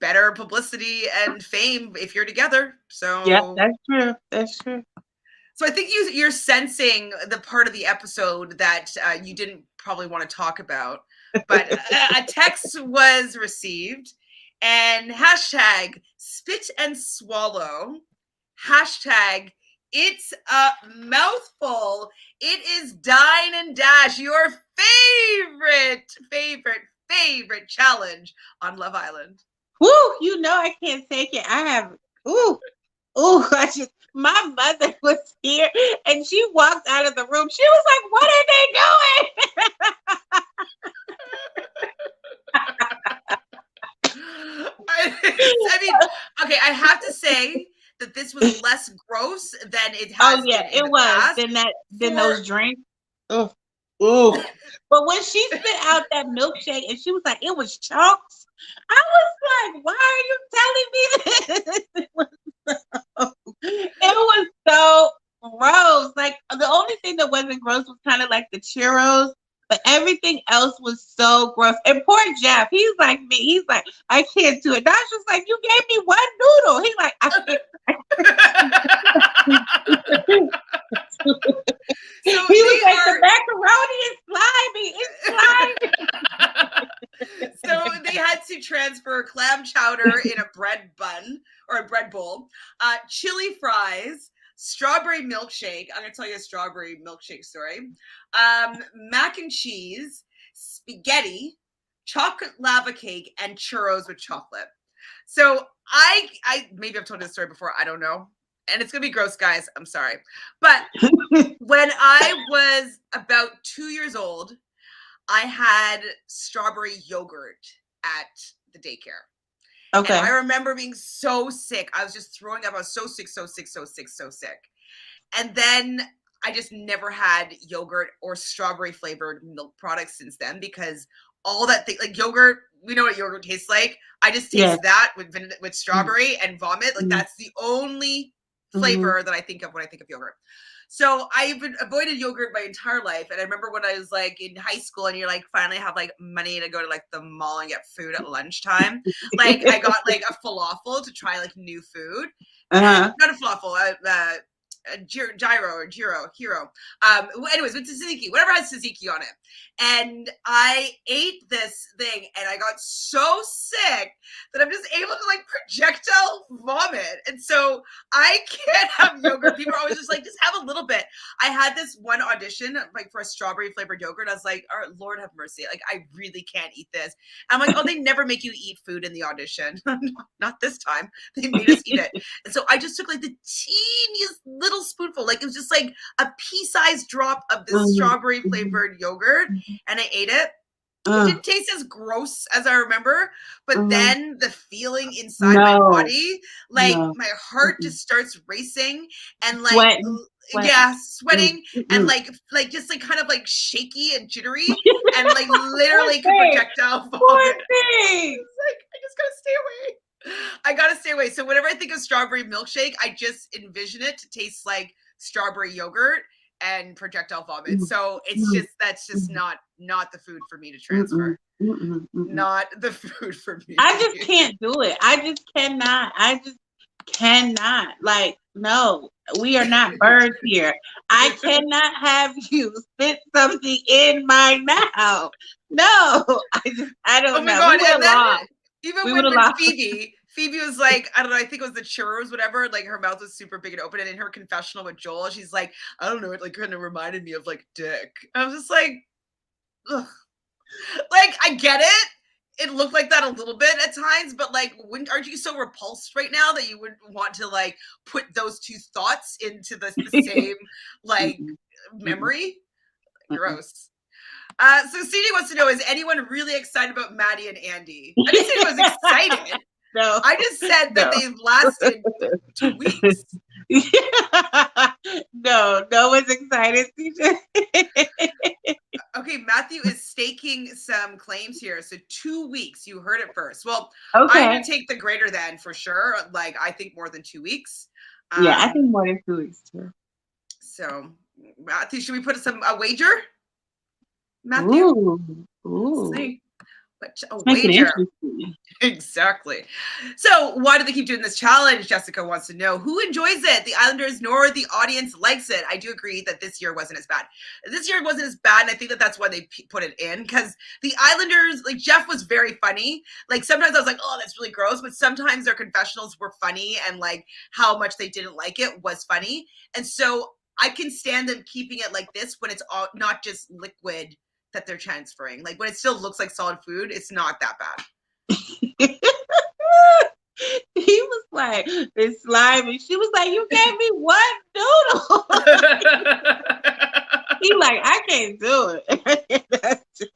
better publicity and fame if you're together. So. Yeah, that's true. So I think you're sensing the part of the episode that you didn't probably want to talk about. But a text was received and hashtag spit and swallow, hashtag it's a mouthful. It is Dine and Dash, your favorite challenge on Love Island. Woo, I can't take it. I have, my mother was here, and she walked out of the room. She was like, "What are they doing?" I mean, okay, I have to say that this was less gross than it has been in the past. Than those drinks. Ugh. Ooh. But when she spit out that milkshake and she was like, it was chunks, I was like, why are you telling me this? It was so gross. Like, the only thing that wasn't gross was kind of like the churros, but everything else was so gross. And poor Jeff, he's like me. He's like, I can't do it. That's just like, you gave me one noodle. He's like, I can't. So he was like, the macaroni is slimy. It's slimy. So they had to transfer clam chowder in a bread bun or a bread bowl, chili fries, strawberry milkshake. I'm going to tell you a strawberry milkshake story. Mac and cheese, spaghetti, chocolate lava cake, and churros with chocolate. So I maybe I've told this story before. I don't know. And it's going to be gross, guys. I'm sorry. But when I was about 2 years old, I had strawberry yogurt at the daycare. Okay. And I remember being so sick. I was just throwing up. I was so sick. And then I just never had yogurt or strawberry flavored milk products since then, because all that thing, like yogurt, we know what yogurt tastes like. I just taste that with strawberry and vomit. Like that's the only flavor that I think of when I think of yogurt. So I've avoided yogurt my entire life. And I remember when I was like in high school and you're like finally have like money to go to like the mall and get food at lunchtime. Like I got like a falafel to try like new food. Not a falafel, hero. Anyways, with tzatziki, whatever has tzatziki on it. And I ate this thing and I got so sick that I'm just able to like projectile vomit. And so I can't have yogurt. People are always just like, just have a little bit. I had this one audition like for a strawberry flavored yogurt. I was like, oh, Lord have mercy. Like, I really can't eat this. I'm like, oh, they never make you eat food in the audition. Not this time. They made us eat it. And so I just took like the teeniest little spoonful. Like it was just like a pea-sized drop of this strawberry flavored yogurt. And I ate it. It didn't taste as gross as I remember, but then the feeling inside my body, like my heart just starts racing and like sweating and like just like kind of like shaky and jittery and like literally projectile vomit. Like I just gotta stay away. I gotta stay away. So whenever I think of strawberry milkshake, I just envision it to taste like strawberry yogurt and projectile vomit. So it's just, that's just not the food for me to transfer. Not the food for me. I just can't do it. I just cannot. Like, no, we are not birds here. I cannot have you spit something in my mouth. No, I don't know. God. And then, even with Phoebe was like, I don't know, I think it was the churros, whatever. Like her mouth was super big and open. And in her confessional with Joel, she's like, I don't know, it like kind of reminded me of like dick. I was just like, ugh. Like, I get it. It looked like that a little bit at times, but like, aren't you so repulsed right now that you would want to like put those two thoughts into the same like memory? Gross. So CD wants to know, is anyone really excited about Maddie and Andy? I didn't say I was excited. No. I just said that they've lasted 2 weeks. No one's excited. Okay, Matthew is staking some claims here. So 2 weeks, you heard it first. Well, I'm going to take the greater than for sure. Like, I think more than 2 weeks. Yeah, I think more than 2 weeks too. So, Matthew, should we put a wager? Matthew? Ooh. See? A wager. Exactly. So why do they keep doing this challenge? Jessica wants to know. Who enjoys it? The Islanders nor the audience likes it. I do agree that this year wasn't as bad. This year wasn't as bad, and I think that that's why they put it in, because the Islanders, like Jeff was very funny. Like sometimes I was like, oh, that's really gross, but sometimes their confessionals were funny, and like how much they didn't like it was funny. And so I can stand them keeping it like this when it's all not just liquid that they're transferring. Like when it still looks like solid food, it's not that bad. He was like, it's slimy. She was like, you gave me one noodle. He like, I can't do it.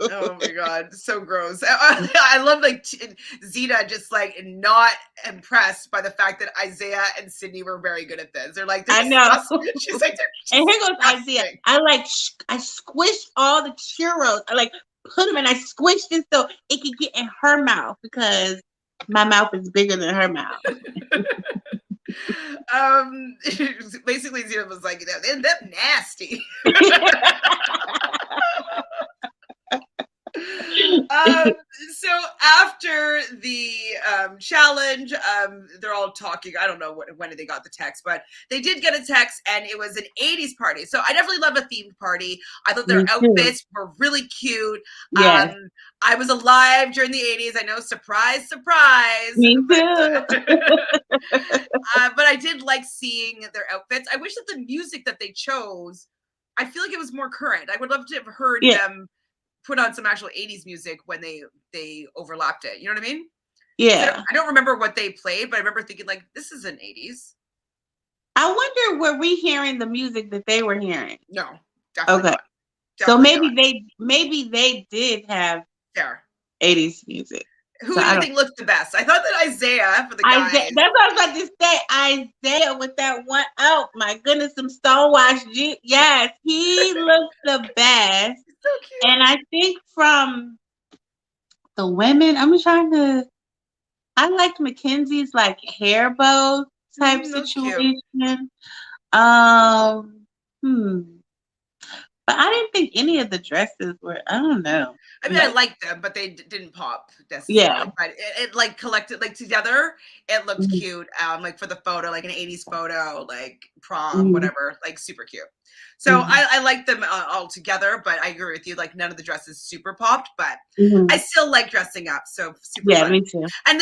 Oh my god, so gross. I love like Zeta just like not impressed by the fact that Isaiah and Sydney were very good at this. They're like, they're I know. she's like, they're and here goes Isaiah. I squished all the churros. I like put them and I squished it so it could get in her mouth because my mouth is bigger than her mouth. Basically Zeta was like, they end up nasty. So after the challenge, they're all talking. I don't know when they got the text, but they did get a text, and it was an 80s party. So I definitely love a themed party. I thought their outfits were really cute. Yes. I was alive during the 80s. I know, surprise, surprise. Me too. But I did like seeing their outfits. I wish that the music that they chose, I feel like it was more current. I would love to have heard them put on some actual 80s music when they overlapped it. You know what I mean? Yeah. I don't remember what they played, but I remember thinking like, this is an 80s. I wonder, were we hearing the music that they were hearing? No, definitely not. Definitely so maybe they did have 80s music. Who do you think looked the best? I thought that Isaiah for the guys. That's what I was about to say. Isaiah with that one. Oh my goodness, some stonewashed. Yes, he looked the best. So cute. And I think from the women, I liked Mckenzie's like hair bow type situation. But I didn't think any of the dresses were, I don't know. I mean, I liked them, but they didn't pop necessarily. Yeah. But it like collected, like together, it looked cute. Like for the photo, like an 80s photo, like prom, whatever, like super cute. So I like them all together, but I agree with you. Like none of the dresses super popped, but I still like dressing up. So super fun. Me too. And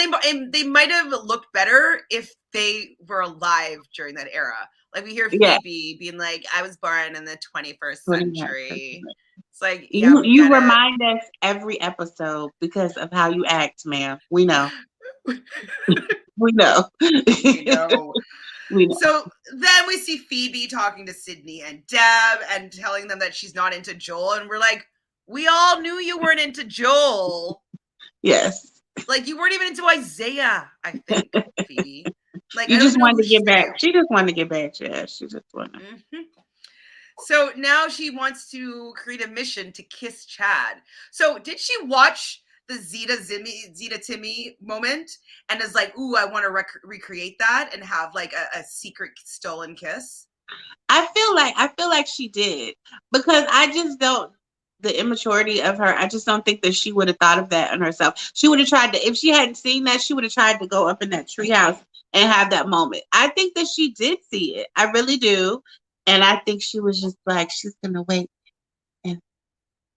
they might have looked better if they were alive during that era. Like we hear Phoebe being like, I was born in the 21st century. It's like, you remind us every episode because of how you act, ma'am. We know. We know. We know. So then we see Phoebe talking to Sydney and Deb and telling them that she's not into Joel. And we're like, we all knew you weren't into Joel. Yes. Like you weren't even into Isaiah, I think, Phoebe. Like you just wanted to get back. She just wanted to get back. Yeah, she just wanted. So now she wants to create a mission to kiss Chad. So did she watch the Zeta Timmy moment and is like, ooh, I want to recreate that and have like a secret stolen kiss? I feel like she did, because I just don't, the immaturity of her, I just don't think that she would have thought of that on herself. She would have tried to, if she hadn't seen that, she would have tried to go up in that treehouse and have that moment. I think that she did see it. I really do. And I think she was just like, she's going to wait and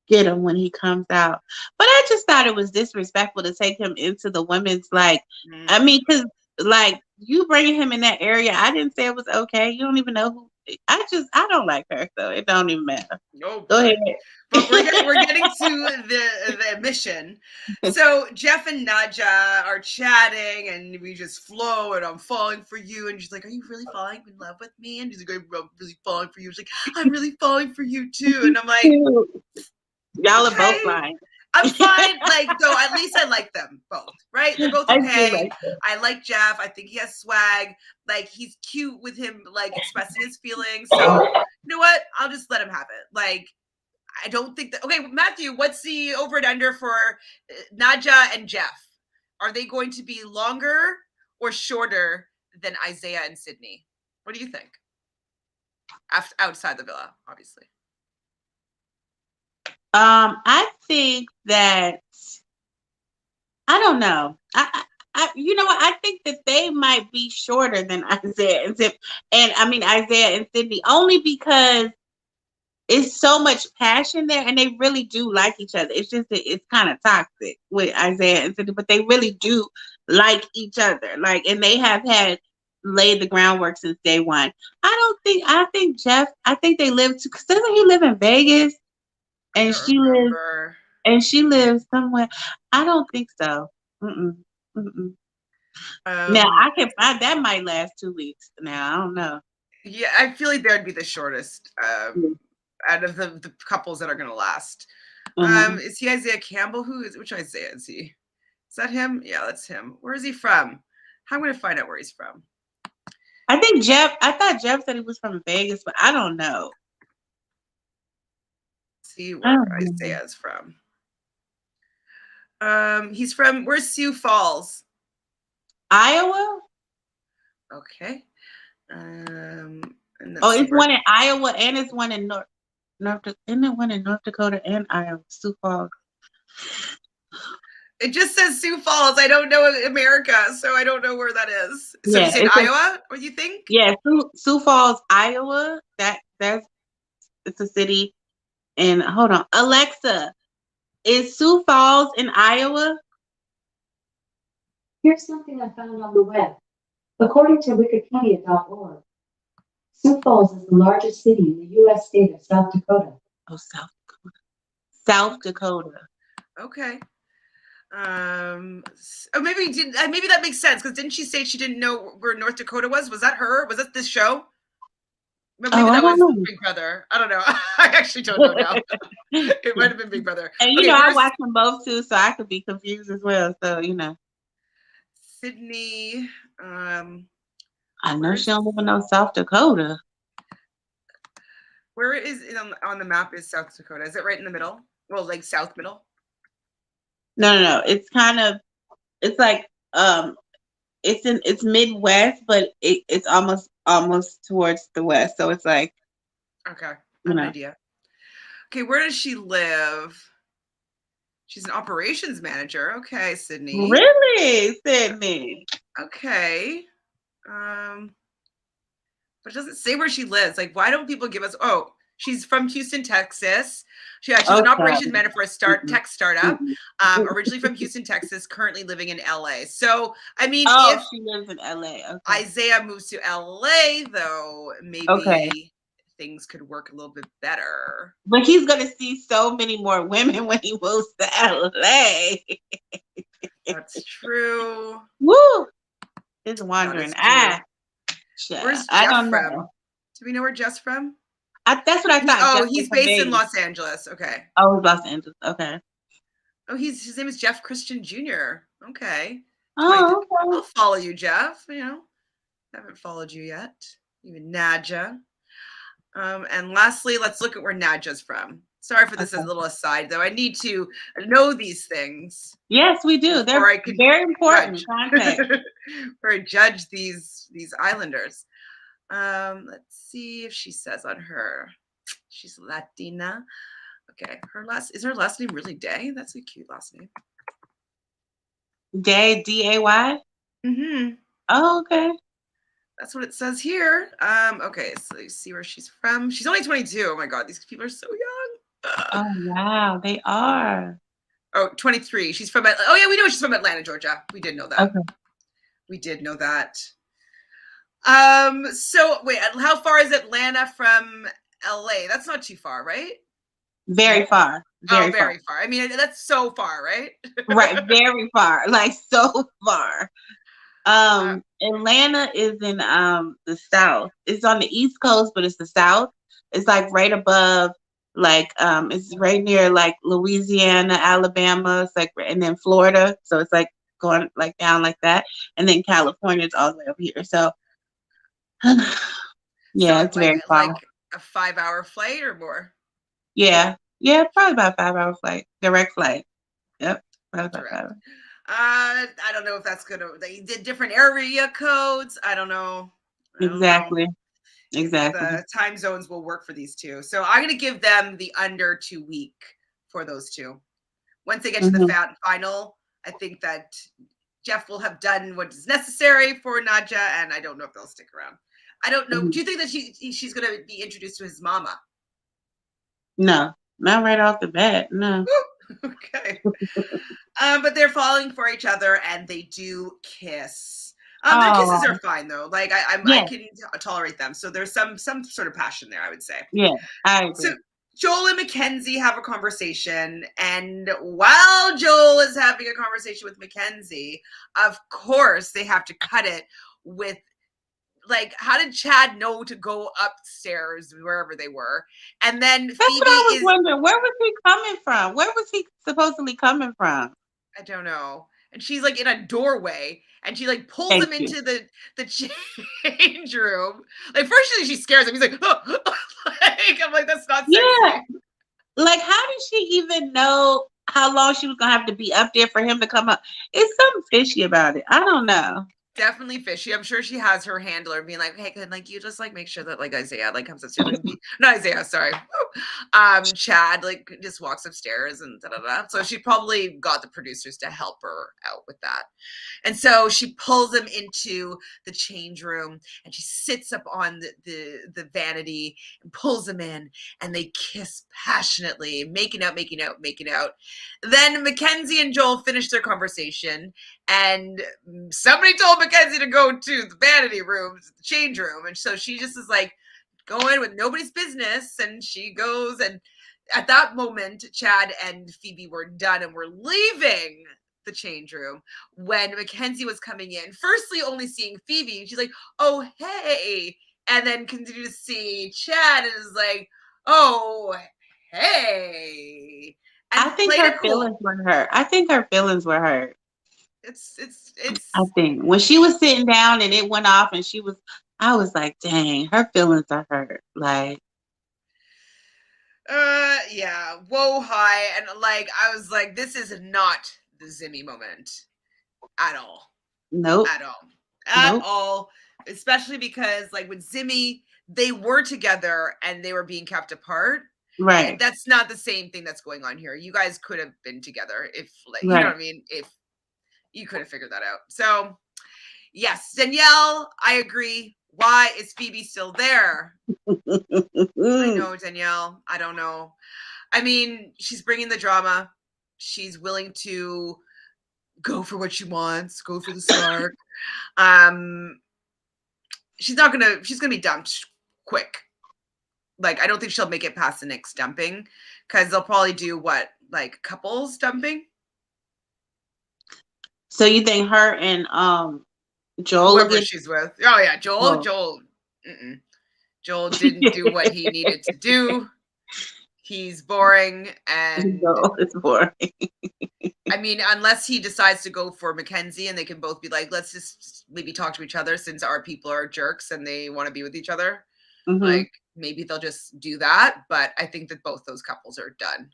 get him when he comes out. But I just thought it was disrespectful to take him into the women's, like, I mean, because, like, you bringing him in that area, I didn't say it was okay. You don't even know who. I don't like her, so it don't even matter. No, go ahead. But we're getting to the mission. So Jeff and Nadja are chatting, and we just flow, and I'm falling for you. And she's like, "Are you really falling in love with me?" And she's like, "I'm really falling for you." She's like, "I'm really falling for you too." And I'm like, y'all are both fine. I'm fine. Like, though, at least I like them both, right? They're both okay. I like Jeff. I think he has swag. Like, he's cute with him, like, expressing his feelings. So, you know what? I'll just let him have it. Like, I don't think that. Okay, Matthew, what's the over and under for Nadja and Jeff? Are they going to be longer or shorter than Isaiah and Sydney? What do you think? Outside the villa, obviously. I think that, I don't know. You know what? I think that they might be shorter than Isaiah and Sydney. And I mean, Isaiah and Sydney, only because it's so much passion there, and they really do like each other. It's just that it's kind of toxic with Isaiah and Sydney, but they really do like each other. Like, and they have laid the groundwork since day one. I think Jeff, I think they live because doesn't he live in Vegas? And she lives somewhere. I don't think so. Now I can find that might last 2 weeks. Now I don't know. Yeah, I feel like they'd be the shortest out of the couples that are going to last. Is he Isaiah Campbell? Which Isaiah is he? Is that him? Yeah, that's him. Where is he from? I'm going to find out where he's from. I thought Jeff said he was from Vegas, but I don't know. See where Isaiah is from. He's from, where's Sioux Falls? Iowa? Okay. It's one in Iowa and it's one in isn't it one in North Dakota and Iowa? Sioux Falls. It just says Sioux Falls. I don't know America, so I don't know where that is. So you said Iowa? What do you think? Yeah, Sioux Falls, Iowa. It's a city. And hold on, Alexa, is Sioux Falls in Iowa? Here's something I found on the web. According to Wikipedia.org, Sioux Falls is the largest city in the U.S. state of South Dakota. Oh, South Dakota. South Dakota. Okay. Maybe that makes sense, because didn't she say she didn't know where North Dakota was? Was that her? Was that this show? Maybe that was Big Brother. I don't know. I actually don't know now. It might have been Big Brother. And I watch them both too, so I could be confused as well. So Sydney. I know she don't live in no South Dakota. Where is it on the map? Is South Dakota? Is it right in the middle? Well, like south middle. No. It's kind of. It's like it's Midwest, but it's almost towards the west. So it's like. Okay, I have an idea. Okay, where does she live? She's an operations manager. Okay, Sydney. Really, Sydney? Okay. But it doesn't say where she lives. Like, why don't people give us? Oh, she's from Houston, Texas. She's an operations manager for a tech startup. Originally from Houston, Texas, currently living in LA. So, I mean, if she lives in LA, Isaiah moves to LA, though, maybe things could work a little bit better. But he's gonna see so many more women when he moves to LA. That's true. Woo! It's wandering eye. Where's Jeff from? Do we know where Jeff's from? That's what I thought. He's based in Los Angeles. Okay. Oh, Los Angeles. Okay. Oh, his name is Jeff Christian Jr. Okay. Oh, okay. I'll follow you, Jeff. Haven't followed you yet. Even Nadja. And lastly, let's look at where Nadja's from. Sorry for this as a little aside, though. I need to know these things. Yes, we do. They're very important context. Before I judge these islanders. Let's see if she says on her. She's Latina. Okay. Is her last name really Day? That's a cute last name. Day, D-A-Y? Mm-hmm. Oh, okay. That's what it says here. Okay, so you see where she's from. She's only 22. Oh my God, these people are so young. Oh wow, they are. Oh, 23. She's from Atlanta. Oh yeah, we know she's from Atlanta, Georgia. We did know that. Okay. We did know that. So wait, how far is Atlanta from LA? That's not too far, right? Very far. Very far. I mean, that's so far, right? Right, very far. Like so far. Atlanta is in the South. It's on the East Coast, but it's the South. It's like right above, like it's right near like Louisiana, Alabama. It's like, and then Florida. So it's like going like down like that, and then California is all the way up here. So yeah, so it's very far. Like a 5-hour flight or more. Yeah, probably about a 5-hour flight, direct flight. Yep, about 5 hours. I don't know if that's they did different area codes. I don't know. Exactly. The time zones will work for these two. So I'm going to give them the under 2 week for those two. Once they get to the final, I think that Jeff will have done what is necessary for Nadja, and I don't know if they'll stick around. I don't know. Do you think that she's going to be introduced to his mama? No, not right off the bat. No. Okay. But they're falling for each other and they do kiss. Their kisses are fine though. Like I can tolerate them. So there's some sort of passion there, I would say. Yeah, I agree. So Joel and Mckenzie have a conversation, and while Joel is having a conversation with Mckenzie, of course they have to cut it with like, how did Chad know to go upstairs wherever they were? And then That's Phoebe what I was wondering. Where was he coming from? Where was he supposedly coming from? I don't know. And she's like in a doorway, and she like pulls him into the change room. Like first she scares him. He's like, oh. Like, I'm like, that's not sexy. Yeah. Like, how did she even know how long she was gonna have to be up there for him to come up? It's something fishy about it. I don't know. Definitely fishy. I'm sure she has her handler being like, hey, can like you just like make sure that like Isaiah like comes upstairs and not Isaiah, sorry. Chad like just walks upstairs and da da da. So she probably got the producers to help her out with that. And so she pulls him into the change room and she sits up on the vanity and pulls him in, and they kiss passionately, making out. Then Mckenzie and Joel finish their conversation, and somebody told Mckenzie to go to the vanity room, the change room. And so she just is like going with nobody's business, and she goes, and at that moment, Chad and Phoebe were done and were leaving the change room when Mckenzie was coming in, firstly only seeing Phoebe, and she's like, oh, hey, and then continue to see Chad and is like, oh, hey. And I think her feelings were hurt. It's I think when she was sitting down and it went off and I was like, dang, her feelings are hurt. Like, yeah, whoa, hi. And like, I was like, this is not the Zimmy moment at all. Nope. At all. Especially because like with Zimmy, they were together and they were being kept apart. Right. And that's not the same thing that's going on here. You guys could have been together if like, you know what I mean? If you could have figured that out. So yes, Danielle, I agree. Why is Phoebe still there? I know, Danielle. I don't know. I mean, she's bringing the drama. She's willing to go for what she wants, go for the spark. She's gonna be dumped quick. Like, I don't think she'll make it past the next dumping, because they'll probably do what, like couples dumping. So you think her and Joel, whoever she's with? Oh yeah, Joel. Joel didn't do what he needed to do. He's boring, and Joel is boring. I mean, unless he decides to go for Mckenzie and they can both be like, let's just maybe talk to each other since our people are jerks and they want to be with each other. Mm-hmm. Like, maybe they'll just do that. But I think that both those couples are done.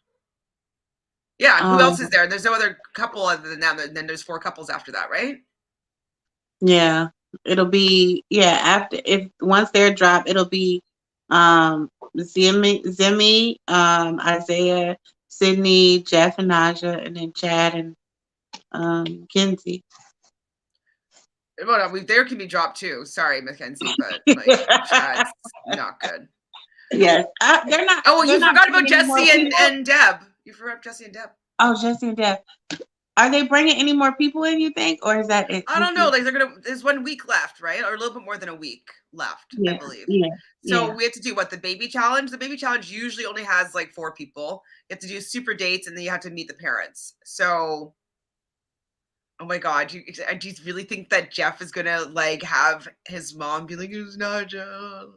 Yeah. Who else is there? There's no other couple other than them. And then there's 4 couples after that, right? Yeah. It'll be, once they're dropped, it'll be Zimmy, Isaiah, Sydney, Jeff and Naja, and then Chad and Mckenzie. Well, there can be dropped too. Sorry, Mckenzie, but like Chad's not good. Yes, they're not. Oh, you forgot about Jesse and Deb. You forgot Jesse and Deb. Oh, Jesse and Deb. Are they bringing any more people in, you think, or is that it? I don't know. Like there's 1 week left, right? Or a little bit more than a week left, I believe. Yeah. So we have to do the baby challenge. The baby challenge usually only has like 4 people. You have to do super dates, and then you have to meet the parents. So, oh my God, do you really think that Jeff is gonna like have his mom be like, "It's not Joe"?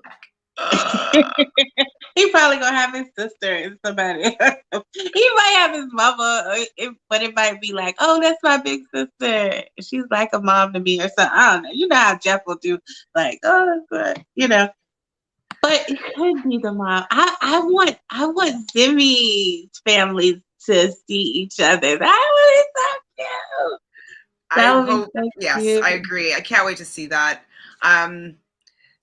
He probably gonna have his sister and somebody. He might have his mama, but it might be like, "Oh, that's my big sister. She's like a mom to me," or something. I don't know. You know how Jeff will do, like, "Oh, that's good," you know. But it could be the mom. I want Zimmy's family to see each other. That would be so cute. Yes, I agree. I can't wait to see that.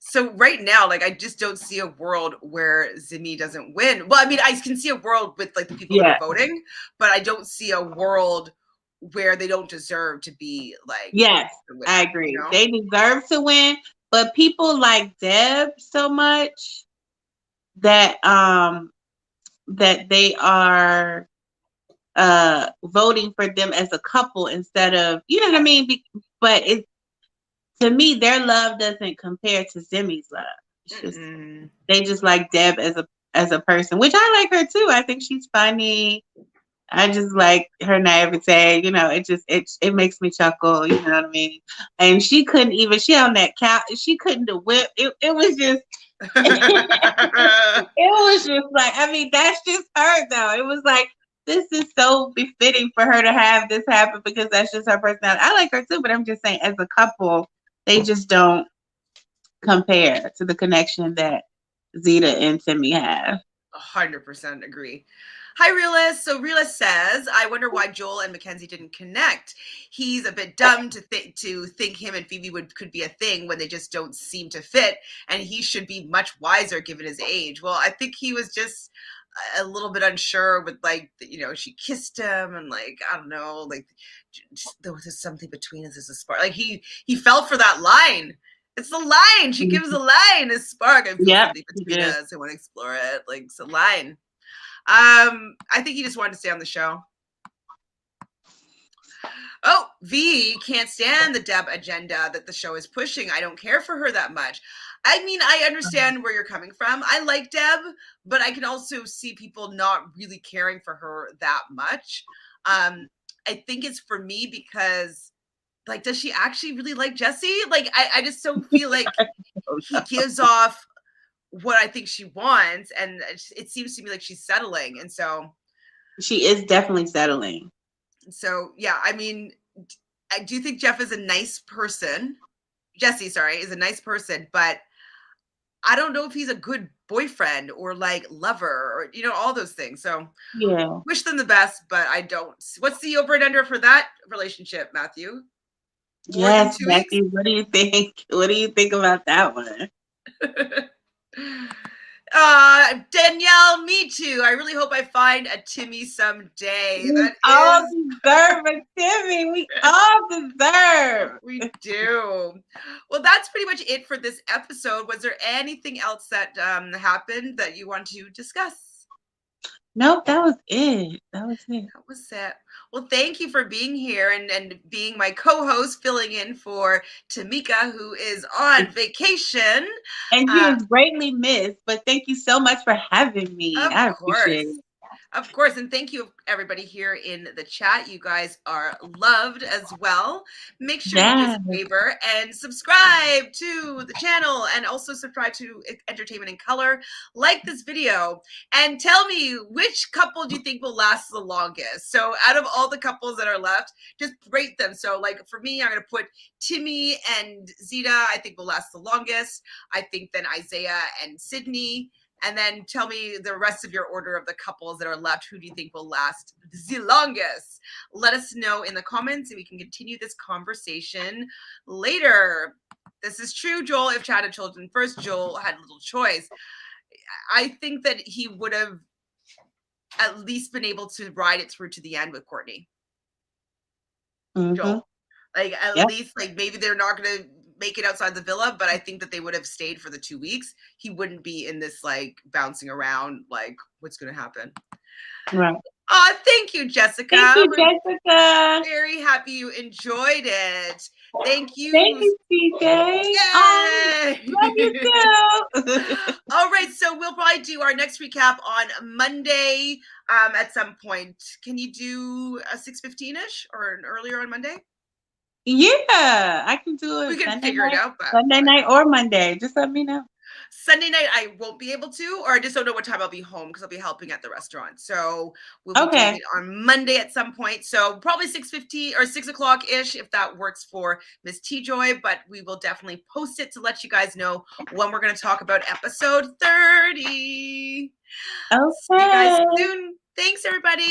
So right now, like, I just don't see a world where Zimmy doesn't win. Well, I mean, I can see a world with like the people that are voting, but I don't see a world where they don't deserve to be like. Yes, I agree. You know? They deserve to win, but people like Deb so much that that they are voting for them as a couple instead of, you know what I mean? But to me, their love doesn't compare to Zimmy's love. It's just, they just like Deb as a person, which I like her too. I think she's funny. I just like her naivete, you know, it makes me chuckle, you know what I mean? And she couldn't even, she on that couch, she couldn't do whip. It was just, it was just like, I mean, that's just her though. It was like, this is so befitting for her to have this happen because that's just her personality. I like her too, but I'm just saying as a couple, they just don't compare to the connection that Zeta and Timmy have. 100% agree. Hi, Realnesss. So Realnesss says, I wonder why Joel and Mckenzie didn't connect. He's a bit dumb to think him and Phoebe could be a thing when they just don't seem to fit, and he should be much wiser given his age. Well, I think he was just a little bit unsure with, like, you know, she kissed him and, like, I don't know, like, there was something between us as a spark. Like, he fell for that line. It's the line. She gives a line, a spark. I feel something between us. I want to explore it. Like, it's a line. I think he just wanted to stay on the show. Oh, V can't stand the Deb agenda that the show is pushing. I don't care for her that much. I mean, I understand where you're coming from. I like Deb, but I can also see people not really caring for her that much. I think it's for me because, like, does she actually really like Jesse? Like, I just don't feel like he gives off what I think she wants, and it seems to me like she's settling, and so she is definitely settling. So yeah, I mean, I do think Jeff is a nice person. Jesse, sorry, is a nice person, but I don't know if he's a good boyfriend or like lover or, you know, all those things. So yeah, wish them the best, but I don't. What's the over and under for that relationship, Matthew? Yes, Matthew. What do you think? What do you think about that one? Danielle, me too. I really hope I find a Timmy someday. We all deserve a Timmy. We all deserve. We do. Well, that's pretty much it for this episode. Was there anything else that happened that you want to discuss? Nope, that was it. That was it. Well, thank you for being here and being my co-host, filling in for Tamika, who is on vacation. And she is greatly missed, but thank you so much for having me. I appreciate it. Of course, and thank you everybody here in the chat. You guys are loved as well. Make sure you do us a favor and subscribe to the channel and also subscribe to Entertainment in Color. Like this video and tell me which couple do you think will last the longest. So out of all the couples that are left, just rate them. So like for me, I'm going to put Timmy and Zeta, I think will last the longest. I think then Isaiah and Sydney. And then tell me the rest of your order of the couples that are left. Who do you think will last the longest? Let us know in the comments and we can continue this conversation later. This is true, Joel. If Chad had children first, Joel had little choice. I think that he would have at least been able to ride it through to the end with Courtney. Joel. Like, at least, like, maybe they're not going to make it outside the villa, but I think that they would have stayed for the 2 weeks. He wouldn't be in this, like, bouncing around, like, what's going to happen? Right. Oh, thank you, Jessica. Thank you, Jessica. Very happy you enjoyed it. Thank you. Thank you, TJ. Yay! Love you too. All right, so we'll probably do our next recap on Monday at some point. Can you do a 6:15-ish or earlier on Monday? Yeah, I can do it. We can figure it out. Sunday night or Monday. Just let me know. Sunday night, I won't be able to, or I just don't know what time I'll be home because I'll be helping at the restaurant. So we'll be doing it on Monday at some point. So probably 6:50 or 6 o'clock-ish if that works for Miss TJoy. But we will definitely post it to let you guys know when we're going to talk about episode 30. Okay. See you guys soon. Thanks, everybody.